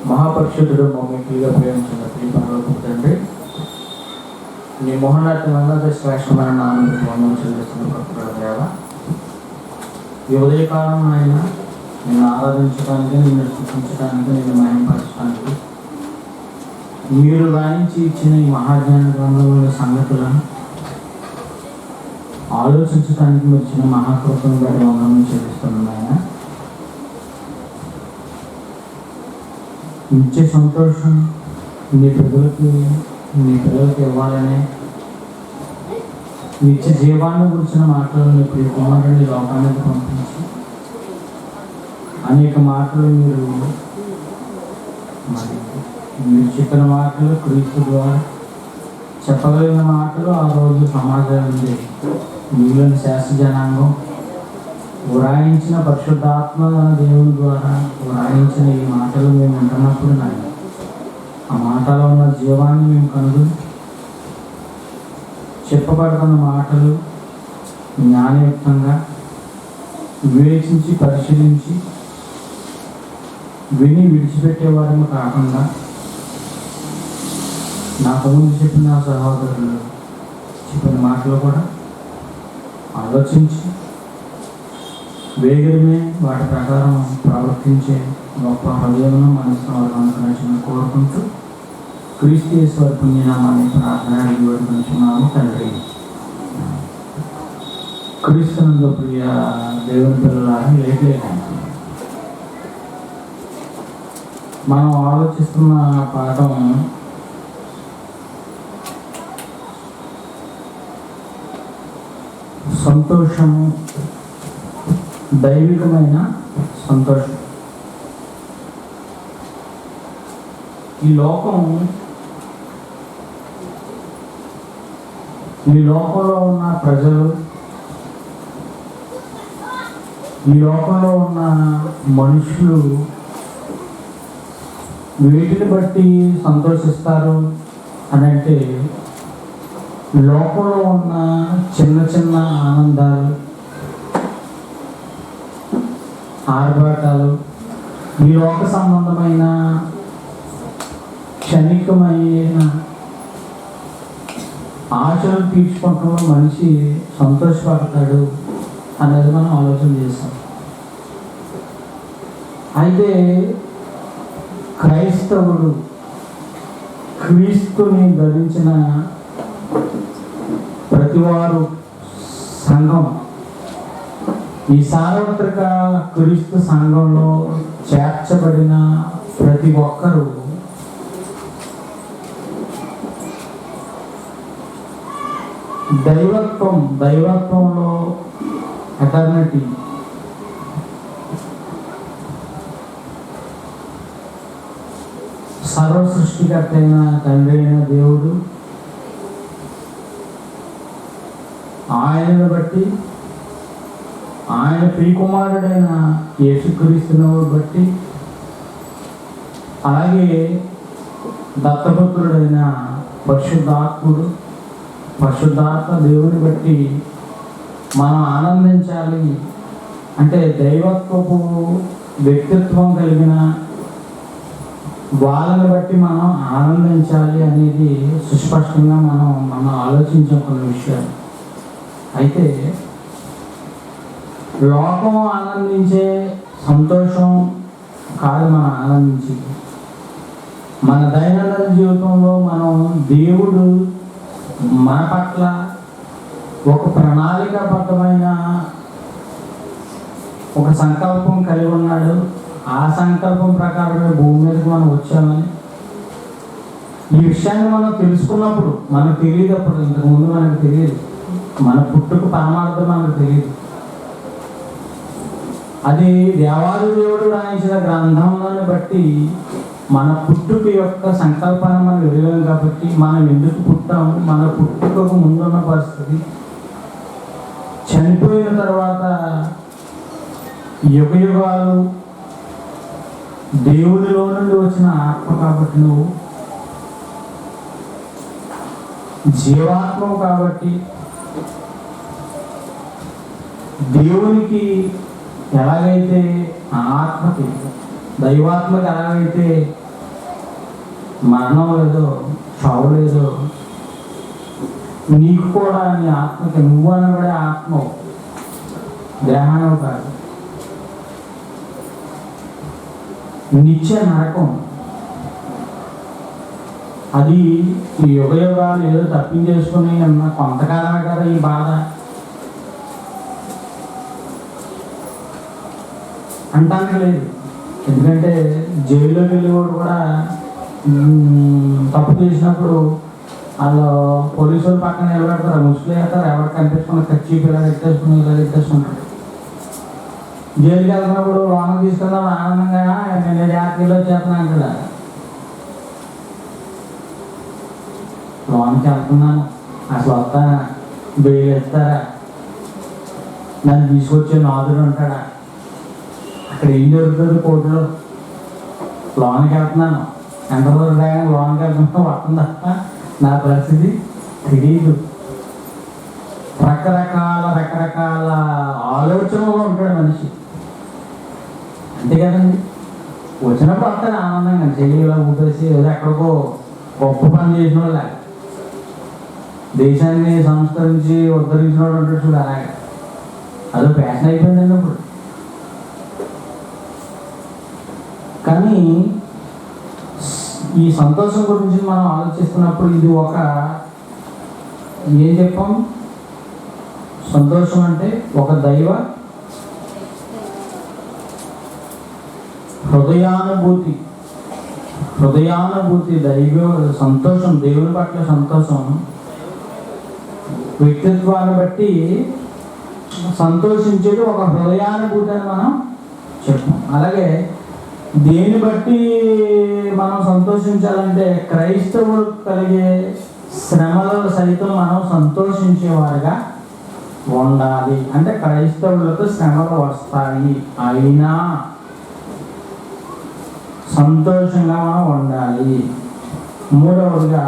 మహాపరిషుద్ధుడు మమ్మల్నిగా ప్రేమించిన ప్రియపరలోకపు తండ్రి, నీ మోహనాత్మక శ్రేష్టమైన నామములకు వందనాలు చెల్లిస్తున్న భక్తుల దేవ, ఈ ఉదయకాలం ఆయన నిన్ను ఆరాధించడానికి, నిన్ను స్తుతించడానికి, నిన్ను మహిమపరచడానికి మీరు రాయించి ఇచ్చిన ఈ మహాజ్ఞాన గ్రంథంలోని సంగతులను ఆలోచించడానికి మీరు ఇచ్చిన మహాకృపను బట్టి వందనాలు చెల్లిస్తున్నాను ఆయన. నిత్య సంతోషం నీ పిల్లలకి ఇవ్వాలని, నిత్య జీవాన్ని గురించిన మాటలు నీ ప్రియ కుమారుని లోకానికి పంపించి అనేక మాటలు మీరు చెప్పిన మాటలు క్రీస్తు ద్వారా చెప్పగలిగిన మాటలు ఆ రోజు సమాజంలో మిగిలిన శాస్త్ర జనాంగం వ్రాయించిన పరిశుద్ధాత్మ దేవుని ద్వారా వ్రాయించిన ఈ మాటలు మేము వింటున్నప్పుడు నాయన, ఆ మాటలో ఉన్న జీవాన్ని మేము కనుగొని చెప్పబడుతున్న మాటలు జ్ఞానయుక్తంగా వివేచించి పరిశీలించి విని విడిచిపెట్టేవారము కాకుండా, నాకు ముందు చెప్పిన సహోదరులు చెప్పిన మాటలు కూడా ఆలోచించి వేగమే వాటి ప్రకారం ప్రవర్తించే గొప్ప హృదయమును మనసును అనుకుని కోరుకుంటూ క్రీస్తు యేసు పుణ్యనామాన్ని ప్రార్థన వేడుకుంటున్నాము తండ్రి. క్రీస్తునందు ప్రియ దేవుని పిల్లలని లేట్లేదండి, మనం ఆలోచిస్తున్న పాఠం సంతోషము, దైవికమైన సంతోషం. ఈ లోకంలో ఉన్న ప్రజలు, ఈ లోకంలో ఉన్న మనుషులు వీటిని బట్టి సంతోషిస్తారు అని అంటే, లోకంలో ఉన్న చిన్న చిన్న ఆనందాలు, ఆర్భాటాలు, ఈ లోక సంబంధమైన క్షణికమైన ఆశలు తీర్చుకుంటూ మనిషి సంతోషపడతాడు అనేది మనం ఆలోచన చేస్తాం. అయితే క్రైస్తవుడు క్రీస్తుని ధరించిన ప్రతివారు సంఘం, ఈ సార్వత్రిక క్రీస్తు సంఘంలో చేర్చబడిన ప్రతి ఒక్కరూ దైవత్వంలో ఎటర్నిటీ, సర్వ సృష్టికర్త అయిన తండ్రి అయిన దేవుడు ఆయనను బట్టి, ఆయన ప్రియకుమారుడైన యేసుక్రీస్తును బట్టి, అలాగే దత్తపుత్రుడైన పరిశుద్ధాత్మ దేవుని బట్టి మనం ఆనందించాలి. అంటే దైవత్వపు వ్యక్తిత్వం కలిగిన వాళ్ళని బట్టి మనం ఆనందించాలి అనేది సుస్పష్టంగా మనం ఆలోచించే కొన్ని విషయాలు. అయితే లోకం ఆనందించే సంతోషం కాదు మనం ఆనందించి, మన దైనందిన జీవితంలో మనం దేవుడు మన పట్ల ఒక ప్రణాళికాబద్ధమైన ఒక సంకల్పం కలిగి ఉన్నాడు. ఆ సంకల్పం ప్రకారమే భూమి మీదకి మనం వచ్చామని ఈ విషయాన్ని మనం తెలుసుకున్నప్పుడు, మనకు తెలియదు, అప్పుడు ఇంతకుముందు మనకు తెలియదు, మన పుట్టుకు పరమార్థం మనకు తెలియదు. అది దేవాది దేవుడు రాయించిన గ్రంథంలోని బట్టి మన పుట్టుక యొక్క సంకల్పాన్ని మనం ఎరగలేం. కాబట్టి మనం ఎందుకు పుట్టాము, మన పుట్టుకకు ముందున్న పరిస్థితి, చనిపోయిన తర్వాత యుగాలు దేవుడిలో నుండి వచ్చిన ఆత్మ కాబట్టి, నువ్వు జీవాత్మవు కాబట్టి దేవునికి ఎలాగైతే ఆత్మకి, దైవాత్మకి ఎలాగైతే మరణం లేదు, చావు లేదు. నీకు కూడా నీ ఆత్మకి నువ్వు అనబడే ఆత్మ, దేహాన్ని కాదు. నిత్య నరకం అది. ఈ యుగ యుగాలు ఏదో తప్పించేసుకుని అన్న కొంతకాలమే కదా ఈ బాధ అంటానికి లేదు. ఎందుకంటే జైల్లో వెళ్ళేవాడు కూడా తప్పు చేసినప్పుడు వాళ్ళు పోలీసులు పక్కన నిలబెడతారు, ముసుగులు వేస్తారు, ఎవరు కనిపించుకున్న ఖర్చు ఇలా ఎత్తేసుకుంటారు. జైలుకి వెళ్తున్నప్పుడు లోన తీసుకెళ్దాం ఆనందంగా నేను 50 కిలోలు చేస్తున్నాను కదా, లోనికి వెళ్తున్నాను అసలు వస్తానా, బెయిల్ ఇస్తారా, నన్ను తీసుకొచ్చే నాదుడు ఉంటాడా, అక్కడ ఏం జరుగుతుంది కోర్టులో, లోనికి వెళ్తున్నాను ఎంత రోజులు లోనికి వెళ్తున్నా వస్తుందా, నా పరిస్థితి తెలియదు. రకరకాల ఆలోచనలో ఉంటాడు మనిషి, అంతే కదండి. వచ్చినప్పుడు వస్తాడు ఆనందంగా, చెయ్యిలో ఊపేసి ఏదో ఎక్కడికో గొప్ప పని చేసిన వాళ్ళ, దేశాన్ని సంస్కరించి ఉద్ధరించిన వాడు ఉంటాడు చూడు, అలాగే అదో ఫ్యాషన్ అయిపోయిందండి ఇప్పుడు. కానీ ఈ సంతోషం గురించి మనం ఆలోచిస్తున్నప్పుడు ఇది ఒక ఏం చెప్పాం, సంతోషం అంటే ఒక దైవ హృదయానుభూతి. దైవ సంతోషం, దేవుని పట్ల సంతోషం వ్యక్తిత్వాన్ని బట్టి సంతోషించేది ఒక హృదయానుభూతి అని మనం చెప్పాం. అలాగే దేన్ని బట్టి మనం సంతోషించాలంటే క్రైస్తవులు కలిగే శ్రమలలో సైతం మనం సంతోషించేవారుగా ఉండాలి. అంటే క్రైస్తవులకు శ్రమలు వస్తాయి అయినా సంతోషంగా మనం ఉండాలి. మూడవదిగా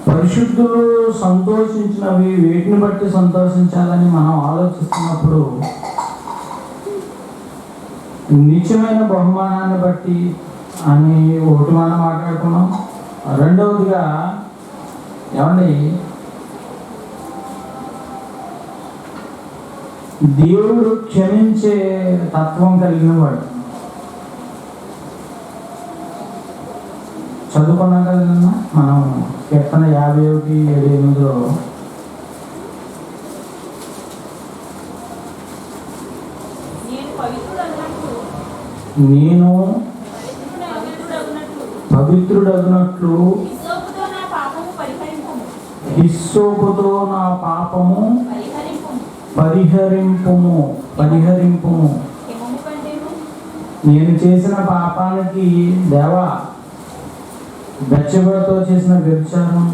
పరిశుద్ధులు సంతోషించినవి వేటిని బట్టి సంతోషించాలని మనం ఆలోచిస్తున్నప్పుడు నిత్యమైన బహుమానాన్ని బట్టి అని ఒకటి మనం మాట్లాడుకున్నాం. రెండవదిగా ఏమండి, దేవుడు క్షమించే తత్వం కలిగిన వాడు. చదువుకున్నాం కదా మనం కీర్తన 51:7-8 నేను పవిత్రుడగునట్లు హిస్సోపుతో నా పాపము పరిహరింపుము. నేను చేసిన పాపానికి దేవా, బెత్షెబతో చేసిన వ్యభిచారం,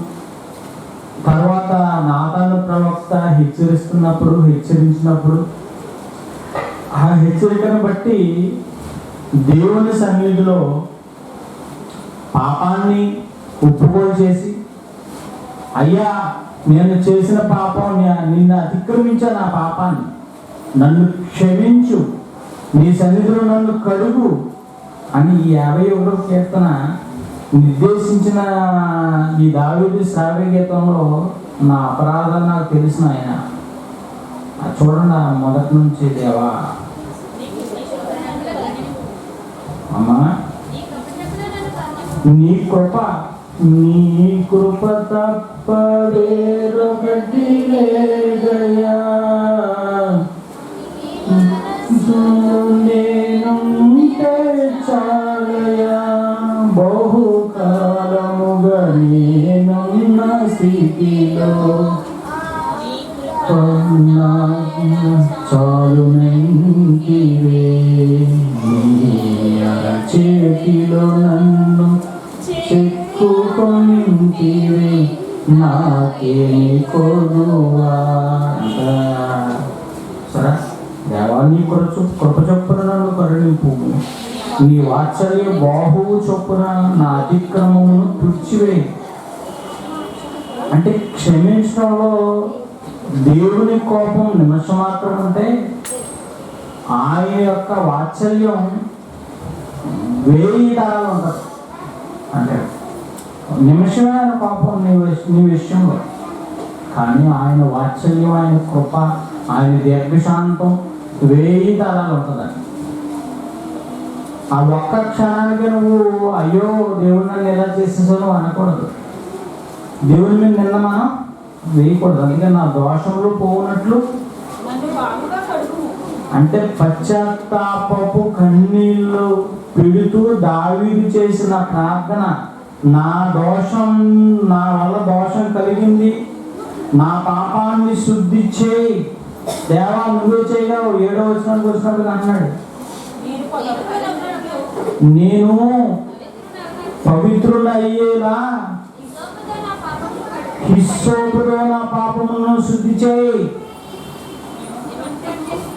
తర్వాత నాతాను ప్రవక్త హెచ్చరించినప్పుడు ఆ హెచ్చరికను బట్టి దేవుని సన్నిధిలో పాపాన్ని ఒప్పుకోలు చేసి, అయ్యా నేను చేసిన పాపం, నిన్ను అతిక్రమించా నా పాపాన్ని, నన్ను క్షమించు, నీ సన్నిధిలో నన్ను కడుగు అని ఈ 51వ కీర్తన నిర్దేశించిన ఈ దావీదు శ్రావ్య గీతంలో నా అపరాధాలు నాకు తెలిసిన ఆయన చూడండి మొదటి నుంచి, దేవా అమ్మా నీ కృప తప్పవేరొకటి లేదయ్యా, నేనుంటే చాలయ్యా, బహుకాలముగా నేనున్న స్థితిలో చాలునంటివే, నీ చేతిలో నన్ను చెక్కుకొనింటివే, నాకేమి కొదువా. సరే దేవా, నీ కృప చొప్పున నన్ను కరుణింపు, నీ వాత్సల్య బాహువు చొప్పున నా అతిక్రమమును తుడిచివేయి. అంటే క్షమించడంలో దేవుని కోపం నిమిషం మాత్రం ఉంటే ఆయన యొక్క వాత్సల్యం 1000 తరాలు ఉంటుంది. అంటే నిమిషమే ఆయన పాపం నీ విషయంలో, కానీ ఆయన వాత్సల్యం, ఆయన కృప, ఆయన దీర్ఘశాంతం 1000 తరాలు ఉంటుందండి. ఆ ఒక్క క్షణానికి నువ్వు అయ్యో దేవుడు నన్ను ఎలా చేసేసాను అనకూడదు. దేవుని మీద నిన్న మనం వేయకూడదు. అందుకే నా దోషంలో పోనట్లు అంటే పశ్చాత్తాపపు కన్నీళ్ళు పెడుతూ దావీదు చేసిన ప్రార్థన, నా దోషం, నా వల్ల దోషం కలిగింది, నా పాపాన్ని శుద్ధి చేయి దేవా, నువ్వే చేయగలవు. 7వ వచనానికి వచ్చినప్పుడు అన్నాడు, నేను పవిత్రులయ్యేలా హిస్సోపుతో నా పాపములను శుద్ధి చేయి,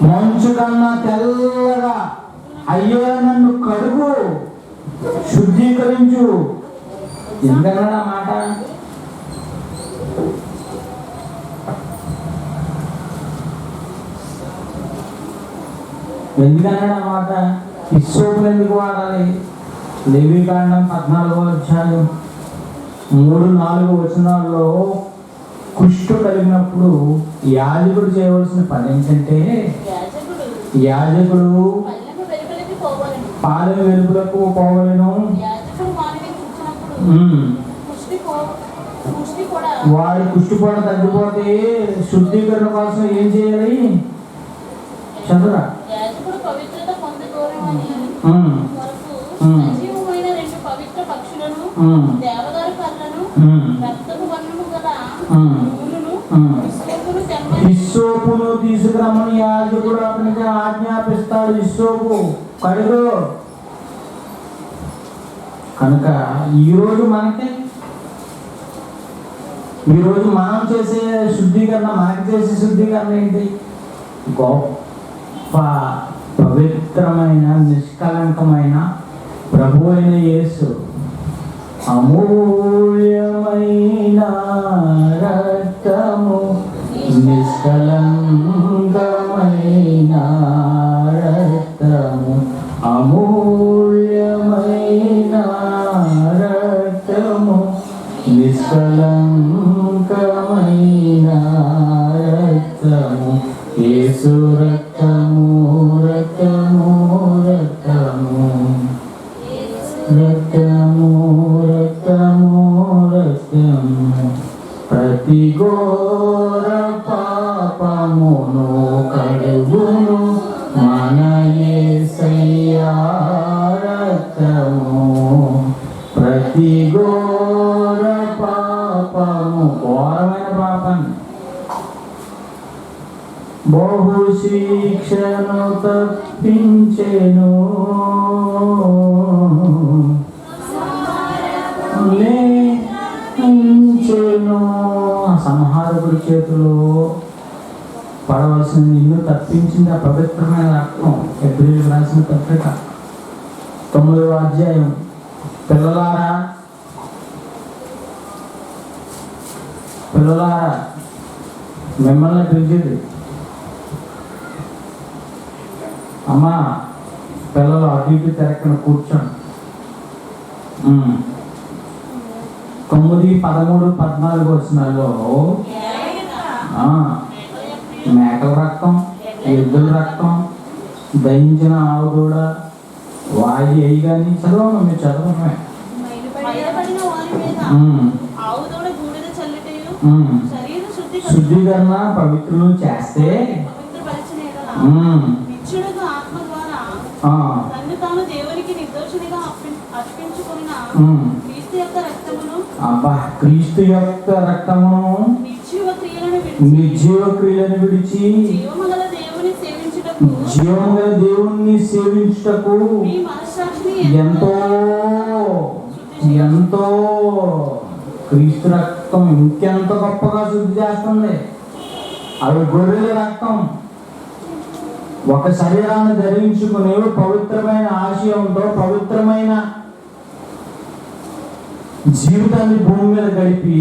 మంచు కన్నా తెల్లగా అయ్యో నన్ను కడుగు, శుద్ధీకరించు. ఎందుకన్నాడు ఆ మాట? ఎందుకన్నాడు ఆ మాట? హిస్సోపులు ఎందుకు వాడాలి? లేవీకాండం 14వ అధ్యాయం 3-4 వచనాల్లో కుష్టు కలిగినప్పుడు యాజకుడు చేయవలసిన పని ఏంటంటే, యాజకుడు పాలెం వెలుపులకు పోవలను, వాడి కుష్టి కూడా తగ్గిపోతే శుద్ధీకరణ కోసం ఏం చేయాలి? చదువురా. హిస్సోపును తీసుకురమ్మని యాజకుడు అతనికి ఆజ్ఞాపిస్తాడు. హిస్సోపు కడుగు. కనుక ఈరోజు మనం చేసే శుద్ధీకరణ, మనకి చేసే శుద్ధీకరణ ఏంటి? గొప్ప పవిత్రమైన నిష్కలంకమైన ప్రభు అయిన యేసు అమూల్యమైన రక్తము, నిష్కలంకమైన రక్తము, అమూల్యమైన రక్తము, నిష్కలంకమైన రక్తము, యేసు రక్తము, రక్తము, రక్తము, రక్తము, రక్తము, రక్తము, ప్రతి ఘోర పాపమును కడుగును మన యేసయ్యా రక్తము, ప్రతి ఘోర పాపము, ఘోరమైన పాపాన్ని, బహు శిక్షను తప్పించెను, సంహారకుడి చేతిలో పడవలసిన నిన్ను తప్పించింది ఆ పవిత్రమైన రక్తం. హెబ్రీయులకు రాసిన పత్రిక 9వ అధ్యాయం. పిల్లలారా మిమ్మల్ని పిలిచేది అమ్మా, పిల్లలు అటు ఇటు తిరక్కన కూర్చోండి. 9, 13, 14 వచనాల్లో మేకల రక్తం, ఎద్దుల రక్తం, దహించిన ఆవు దూడ, వాయి అయ్యి కానీ చదవను, మీరు చదవమే. శుద్ధీకరణ పవిత్రులు చేస్తే క్రీస్తు యొక్క రక్తమును నిర్జీవ క్రియలను విడిచి జీవము గల దేవుణ్ణి సేవించుటకు ఎంతో క్రీస్తు రక్తం ఇంకెంత గొప్పగా శుద్ధి చేస్తుంది. అవి గొర్రెల రక్తం. ఒక శరీరాన్ని ధరించుకుని పవిత్రమైన ఆశయంతో పవిత్రమైన జీవితాన్ని భూమి మీద గడిపి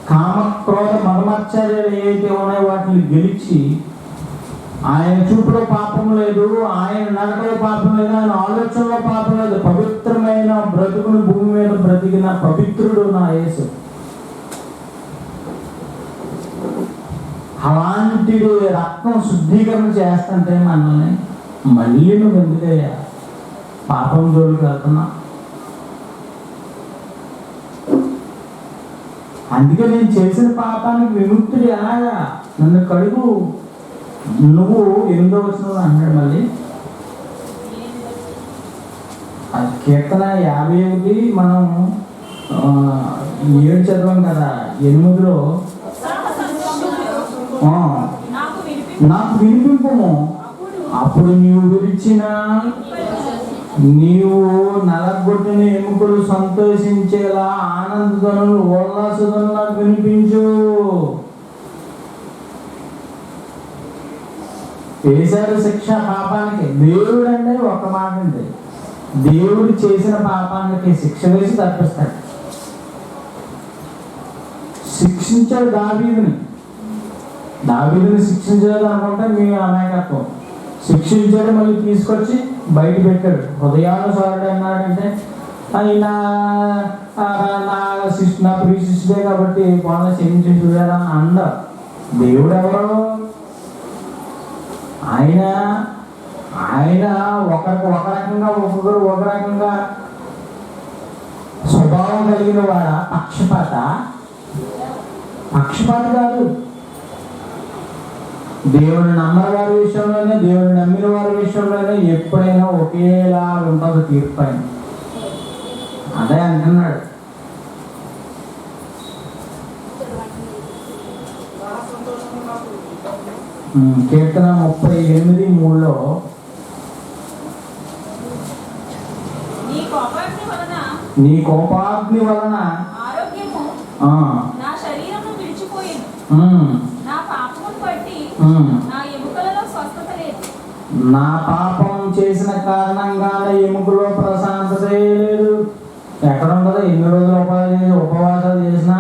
కామ క్రోధ మదమత్సర్యాలు ఏవైతే ఉన్నాయో వాటిని గెలిచి, ఆయన చూపులో పాపం లేదు, ఆయన నడకలో పాపం లేదు, ఆయన ఆలోచనలో పాపం లేదు, పవిత్రమైన బ్రతుకును భూమి మీద బ్రతికిన పవిత్రుడు నా యేసు. అలాంటి రక్తం శుద్ధీకరణ చేస్తుంటే మనల్ని మళ్ళీ నువ్వు ఎందుకయ్యా పాపం జోలికి వెళ్తున్నా? అందుకే నేను చేసిన పాపానికి విముక్తుడు ఎలాగా? నన్ను కడుగు. నువ్వు 8వ వచనంలో అన్నాడు మళ్ళీ, అది కీర్తన 51 మనం 7 చదవం కదా. 8లో నాకు వినిపింపము, అప్పుడు నీవు విరిచిన నీవు నలగొట్టిన ఎముకలు సంతోషించేలా ఆనందధ్వనులు ఉల్లాసధ్వనులు నాకు వినిపించు. వేశాడు శిక్ష పాపానికి. దేవుడు అంటే ఒక మాట అండి, దేవుడు చేసిన పాపానికి శిక్ష వేసి తప్పిస్తాడు. శిక్షించాడు దావీదుని శిక్షించాడు అనుకుంటే మీ అమాయకత్వం. శిక్షించాడు, మళ్ళీ తీసుకొచ్చి బయట పెట్టాడు. హృదయానుసారుడు అన్నాడంటే ఆయన నా ప్రియ శిష్యుడే కాబట్టి వాళ్ళ క్షమించి చూడాలని అండ. దేవుడు ఎవరు? ఆయన ఒకరికి ఒక రకంగా, ఒక్కొక్కరు ఒక రకంగా స్వభావం కలిగిన వాడ. పక్షపాత కాదు. దేవుని నమ్మని వారి విషయంలోనే, దేవుని నమ్మిన వారి విషయంలోనే ఎప్పుడైనా ఒకేలా ఉంటుంది తీర్పు. ఆయన అదే అంటున్నాడు. కీర్తన 38:3లో నీ కోపాగ్ని వలన నా పాపం చేసిన కారణంగానే ఎముకలో ప్రశాంతత లేదు. ఎక్కడ ఉండదు? ఎన్ని రోజులు ఉపవాసాలు చేసినా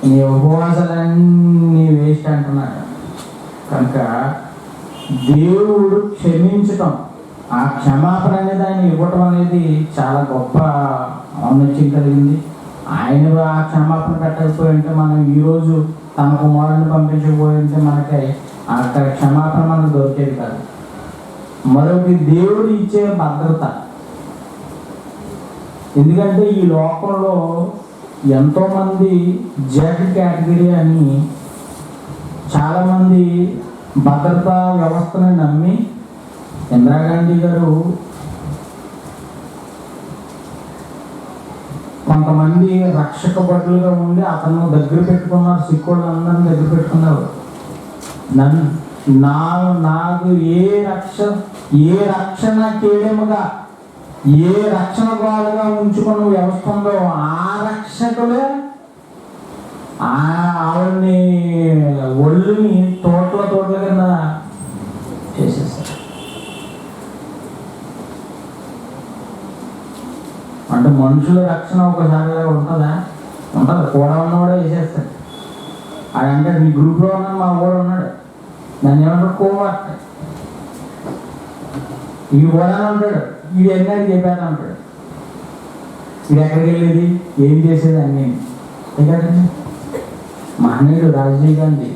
నీ ఉపవాసాలన్నీ వేస్ట్ అంటున్నాడు. కనుక దేవుడు క్షమించటం, ఆ క్షమాపణ అనేది ఆయన ఇవ్వటం అనేది చాలా గొప్ప ఔన్నత్యం కలిగింది. ఆయన ఆ క్షమాపణ పెట్టకపోయి ఉంటే, మనం ఈరోజు తన కుమారుని పంపించకపోయి ఉంటే మనకి అక్కడ క్షమాపణ మనకు దొరికేది కాదు. మరొక దేవుడు ఇచ్చే భద్రత. ఎందుకంటే ఈ లోకంలో ఎంతోమంది జెడ్ కేటగిరీ అని చాలామంది భద్రతా వ్యవస్థను నమ్మి, ఇందిరాగాంధీ గారు కొంతమంది రక్షక భటులుగా ఉండి అతను దగ్గర పెట్టుకున్నారు. సిక్కులు అందరిని దగ్గర పెట్టుకున్నారు. నాకు ఏ రక్షణ కేడముగా, ఏ రక్షణ గోడగా ఉంచుకున్న వ్యవస్థ ఉందో ఆ రక్షకులే ఆవిడ్ని ఒళ్ళుని తోటల కింద చేసేస్తారు. అంటే మనుషుల రక్షణ ఒకసారి ఉంటుందా? ఉంటుంది. కూడా ఉన్నవాడే వేసేస్తాడు. అదంటే నీ గ్రూప్లో ఉన్న మా వాడు ఉన్నాడు, దాన్ని ఏమంటారు? కోవర్ట్. ఈ కూడా ఉంటాడు, ఈ ఎన్నది చెప్పాను అంటాడు. ఇది ఎక్కడికి వెళ్ళేది, ఏం చేసేది అన్నీ. కదండి మహనీయుడు రాజీవ్ గాంధీ.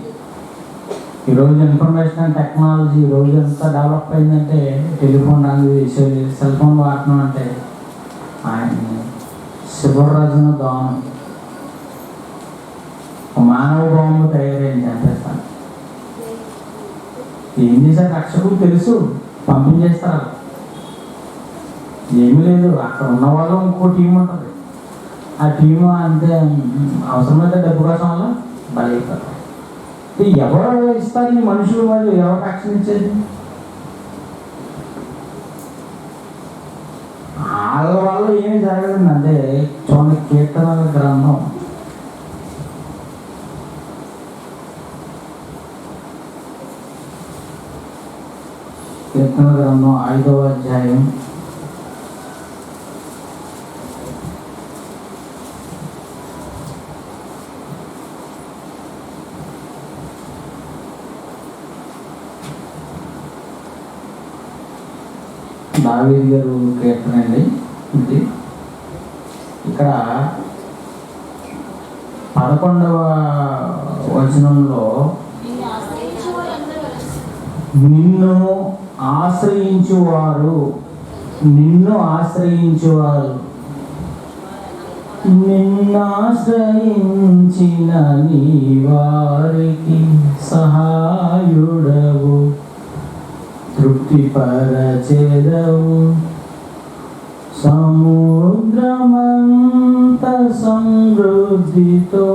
ఈరోజు ఇన్ఫర్మేషన్ అండ్ టెక్నాలజీ ఈరోజు ఎంత డెవలప్ అయిందంటే, టెలిఫోన్ సెల్ ఫోన్ వాడటం అంటే ఆయన శివరాజును దానం మానవ బాంబు తయారైంది చంపేస్తాను. ఏం చేశారు? రక్షకులు తెలుసు, పంపించేస్తారు. ఏమీ లేదు, అక్కడ ఉన్న వాళ్ళు ఇంకో టీం ఉంటుంది. ఆ టీము అంతే అవసరమైతే డబ్బు కోసం వల్ల బలైపోతారు. ఎవరు ఇస్తారు ఈ మనుషులు? వాళ్ళు ఎవరు రక్షణ ఇచ్చేది? వాళ్ళ వల్ల ఏమి జరగదండి. అంటే చూడండి, కీర్తనల గ్రంథం కీర్తనల గ్రంథం 5వ అధ్యాయం 'దావీదు గారు కీర్తన అండి ఇది. ఇక్కడ 11వ వచనంలో నిన్ను ఆశ్రయించువారు నిన్ను ఆశ్రయించిన నీ వారికి సహాయుడవు, తృప్తిపరచెదవు. సముద్రమంత సమృద్ధితో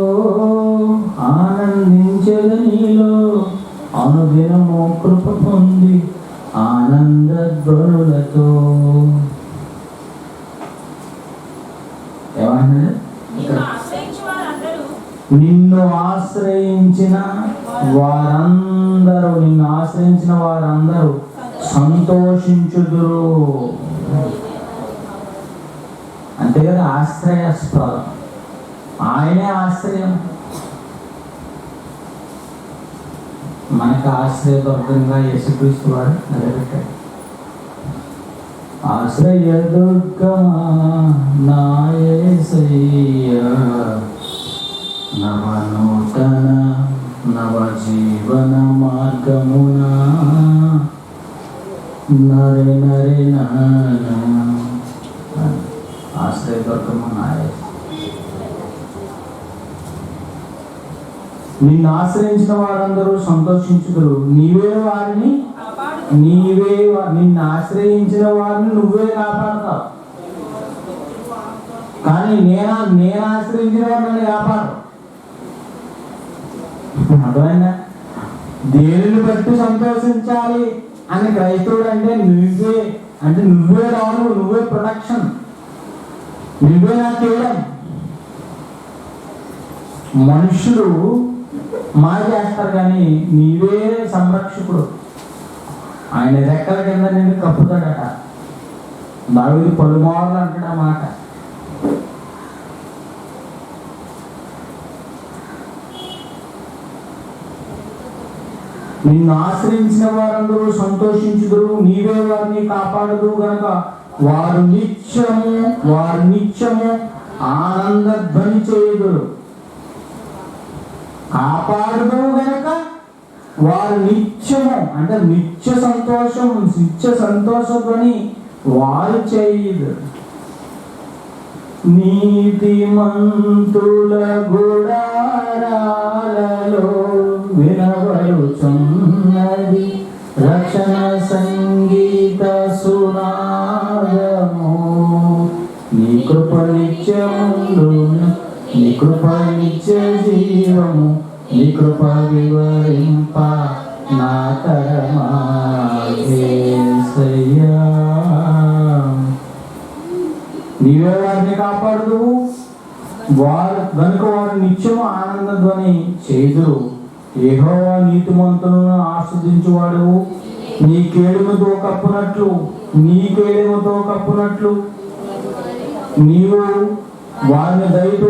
ఆనందించెద నీలో, అనుదినము కృప పొంది ఆనందధ్వనులతో. ఏమన్నాడు? నిన్ను ఆశ్రయించిన వారందరూ సంతోషించుదురు. అంతే కదా, ఆశ్రయస్పదం. ఆయనే ఆశ్రయం. మనకు ఆశ్రయదుర్గంగా యేసుక్రీస్తు వాడు నిలబెట్టాడు. ఆశ్రయదుర్గమా నా యేసయ్యా, నవనూతన నవజీవన మార్గమున నరే నరే ఆశ్రయదుర్గమా నా యేసయ్యా. నిన్ను ఆశ్రయించిన వారందరూ సంతోషించుదురు. నిన్ను ఆశ్రయించిన వారిని నువ్వే కాపాడతావు, కానీ నేను ఆశ్రయించిన వారిని కాపాడు. అర్థమైందా? దేనిని బట్టి సంతోషించాలి అని క్రైస్తవుడు అంటే నువ్వే రాను, నువ్వే ప్రొటెక్షన్, నువ్వే నా చేయడం. మనుషులు మాయ చేస్తారు కానీ నీవే సంరక్షకుడు. ఆయన రెక్కల కింద నేను కప్పుతాడట. దావీదు పలుమార్లు అంటాడు ఆ మాట. నిన్ను ఆశ్రయించిన వారందరూ సంతోషించుదురు, నీవే వారిని కాపాడుదు గనక వారు నిత్యము ఆనందధ్వని చేయుదురు. కాపాడుదు గనక వారు నిత్యము అంటే నిత్య సంతోషధ్వని వారు చేయుదురు. నీతిమంతుల గుడారాలలో వినబడుచున్నది రక్షణ సంగీత సునాదము. నీ కృప నిత్యముండును, నీ కృప నిత్య జీవము, నీ కృప వివరింప నా తరమా యేసయ్యా. నీవే వారిని కాపాడుదు కనుక వారు నిత్యము ఆనందధ్వని చేదురు. యెహోవా నీతిమంతులను ఆస్వాదించువాడు. నీ కేడుమతో కప్పునట్లు నీవు వారిని దయతో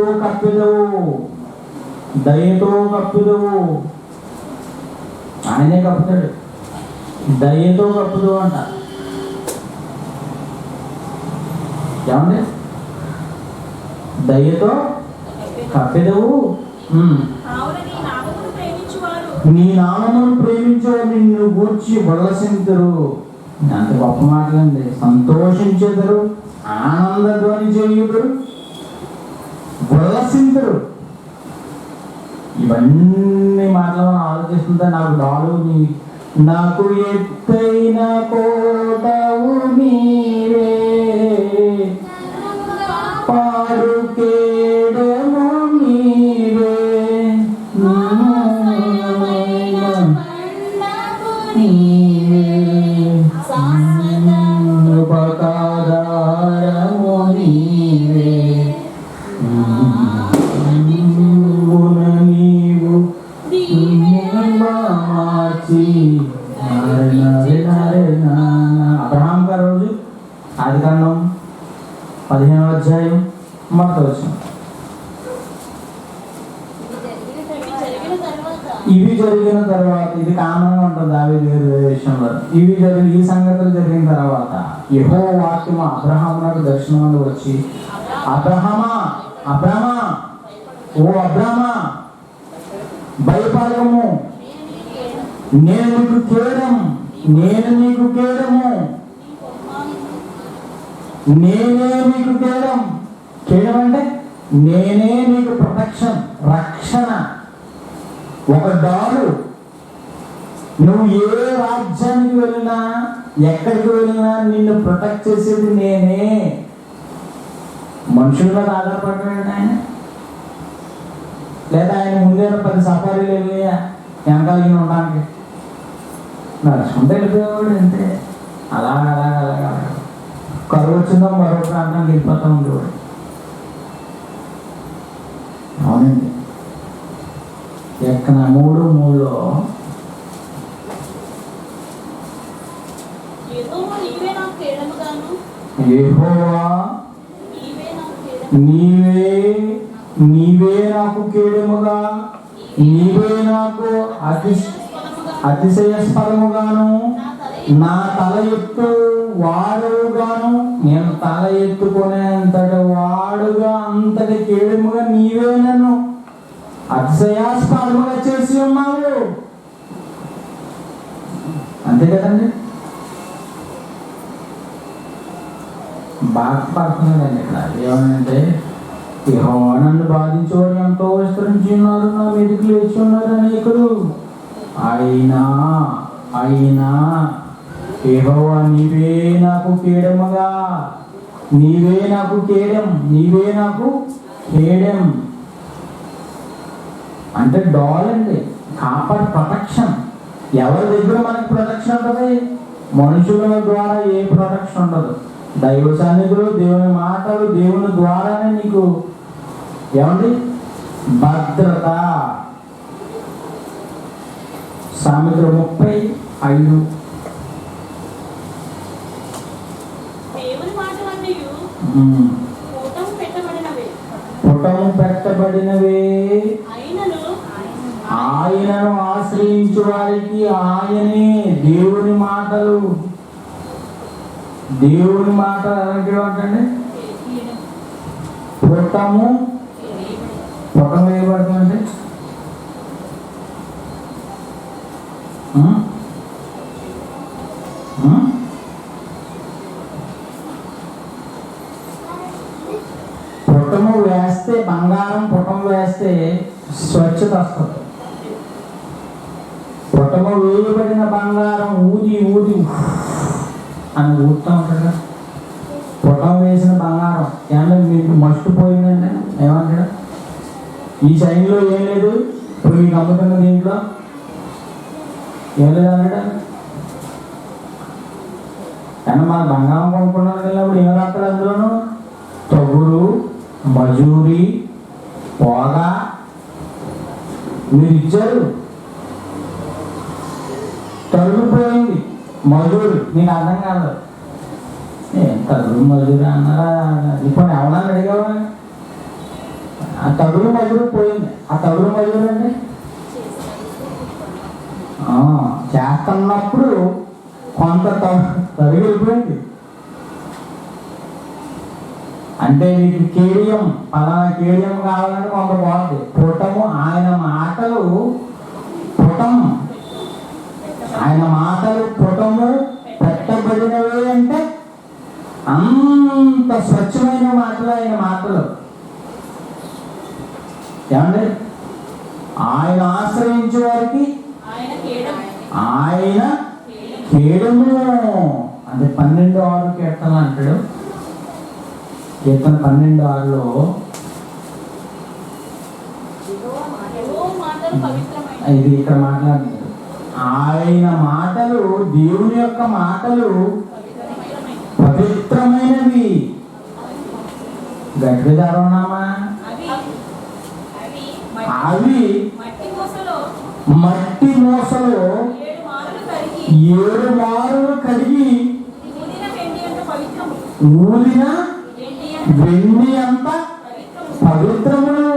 కప్పిదవు. ఆయనే కప్పుతాడు. దయతో కప్పుదు అంట. ఏమండి? దయతో కప్పెదవు. నీ నామమును ప్రేమించేవారు నిన్ను గూర్చి వల్లసింతురు. ఎంత గొప్ప మాటలండి. సంతోషించెదరు, ఆనందధ్వని చేయుదురు, వల్లసింతురు. ఇవన్నీ మాటలు మనం ఆలోచిస్తుంటే నాకు ఎత్తైన కోటవు నీవే, పాడు కేడము నీవే, ఉపకారము నీవే, నీవు మార్చి. అబ్రహాం గారు రోజు ఆదికాండం 15వ అధ్యాయం మొదటి వచనం. ఇవి జరిగిన తర్వాత, ఇది కామన్గా ఉంటుంది దావీదు విషయంలో, ఈ సంగతులు జరిగిన తర్వాత యెహోవా వాక్యము అబ్రహామునకు దర్శనములో వచ్చి అబ్రహమా అబ్రహమా ఓ అబ్రహమా భయపడము, నేను నీకు కేడం, నేను నీకు కేడము, నేనే నీకు కేడం. కేడం అంటే నేనే నీకు ప్రొటెక్షన్, రక్షణ, ఒక డాలు. నువ్వు ఏ రాజ్యానికి వెళ్ళినా ఎక్కడికి వెళ్ళినా నిన్ను ప్రొటెక్ట్ చేసేది నేనే. మనుషుల మీద ఆధారపడ్డాడు ఆయన, లేదా ఆయన ముందే 10 సఫారీలు వెళ్ళి వెనకాల ఉండడానికి నడుచుకుంటే వెళ్ళిపోయేవాడు అంతే. అలాగ కరువు వచ్చిందో మరో ప్రాంతానికి వెళ్ళిపోతూ ఉండేవాడు. అవునండి. ఎక్కడ 3:3లో యెహోవా నీవే నాకు కేడముగా, నీవే నాకు అతిశయస్పదముగాను, నా తల ఎత్తు వాడుగాను, నేను తల ఎత్తుకునేంతటి వాడుగా అంతటి కేడముగా నీవే నన్ను అతిశయాస్పదముగా చేసి ఉన్నావు. అంతే కదండి. బాధపడుతున్నాడండి ఇక్కడ. ఏమనంటే యెహోవా నన్ను బాధించేవారు ఎంతో విస్తరించి ఉన్నారు, నా మీదకి లేచి ఉన్నారు అనేకులు. అయినా యెహోవా నీవే నాకు కేడముగా, నీవే నాకు కేడం, నీవే నాకు కేడం అంటే డాల్ అండి. కాపాడు, ప్రొటెక్షన్. ఎవరి దగ్గర మనకు ప్రొటెక్షన్ ఉంటుంది? మనుషుల ద్వారా ఏ ప్రొటెక్షన్ ఉండదు. దైవ సన్నిధిలో దేవుని మాటలు, దేవుని ద్వారానే నీకు ఏమండి భద్రత. సామెతలు 30:5. పుటము పెట్టబడినవే ఆయనను ఆశ్రయించు వారికి ఆయనే. దేవుని మాటలు, దేవుని మాట అంటే పుటము వేయబడుతుందంటే పుటము వేస్తే, బంగారం పుటము వేస్తే స్వచ్ఛత వస్తుంది. పుటము వేయబడిన బంగారం ఊది అని ఊడుతూ ఉంటాడు. పుటం వేసిన బంగారం ఏమన్నా మీకు మస్ట్ పోయిందంటే ఏమంటాడు? ఈ చైన్లో ఏం లేదు, ఇప్పుడు మీకు అమ్ముతున్న దీంట్లో ఏం లేదు అన్నాడు. కానీ మన బంగారం కొనుక్కున్నాను వెళ్ళినప్పుడు ఏం రాస్తాడు? అందులోనూ తగులు, మజూరి, పొగ మీరు ఇచ్చారు, తరుగుపోయింది మజూరి. నీకు అర్థం కాదు, తగులు మజూరి అన్నారా? ఇప్పుడు ఎవరన్నా అడిగావా? ఆ తగులు మజూరి పోయింది. ఆ తగులు మజూరి అంటే చేస్తున్నప్పుడు కొంత తరుగు వెళ్ళిపోయింది. అంటే నీకు కేడియం, పలానా కేడియం కావాలంటే కొంత బాగుంది. పుటము, ఆయన మాటలు పుటం, ఆయన మాటలు పుటము పెట్టబడినవి అంటే అంత స్వచ్ఛమైన మాటలు ఆయన మాటలు. ఏమండి? ఆయన ఆశ్రయించే వారికి ఆయన కేడము. అంటే 12:6 కీర్తన అంటాడు. కీర్తన 12:6లో ఇది ఇక్కడ మాట్లాడుతుంది. ఆయన మాటలు, దేవుని యొక్క మాటలు పవిత్రమైనవి. గట్టిగా ఉన్నామా? అవి మట్టి మూసలో 7 మారులు కడిగి ఊదిన వెండి అంత పవిత్రములు.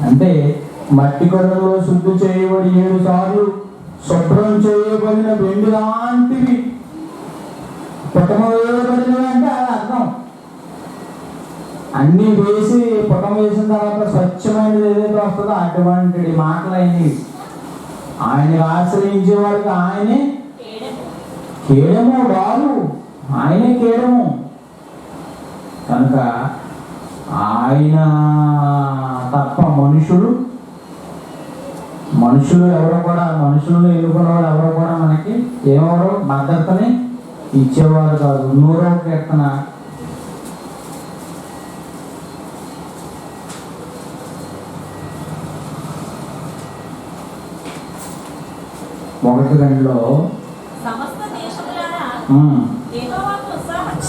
అంటే మట్టి కొరలో శుద్ధి చేయబడి 7 సార్లు శుభ్రం చేయబడిన వెండి లాంటివి పుటమ వేయబడినవి అంటే అది అర్థం. అన్నీ వేసి పుటం వేసిన తర్వాత స్వచ్ఛమైనది ఏదైతే వస్తుందో అటువంటి మాటలు అయినవి. ఆయన ఆశ్రయించే వారికి ఆయనే కేడము, డాలు ఆయనే కేడము. కనుక ఆయన తప్ప మనుషులు ఎవరు కూడా, మనుషులను ఎన్నుకున్న వారు ఎవరు కూడా మనకి ఏమవరు, భద్రతని ఇచ్చేవారు కాదు. 100వ కీర్తన 1:2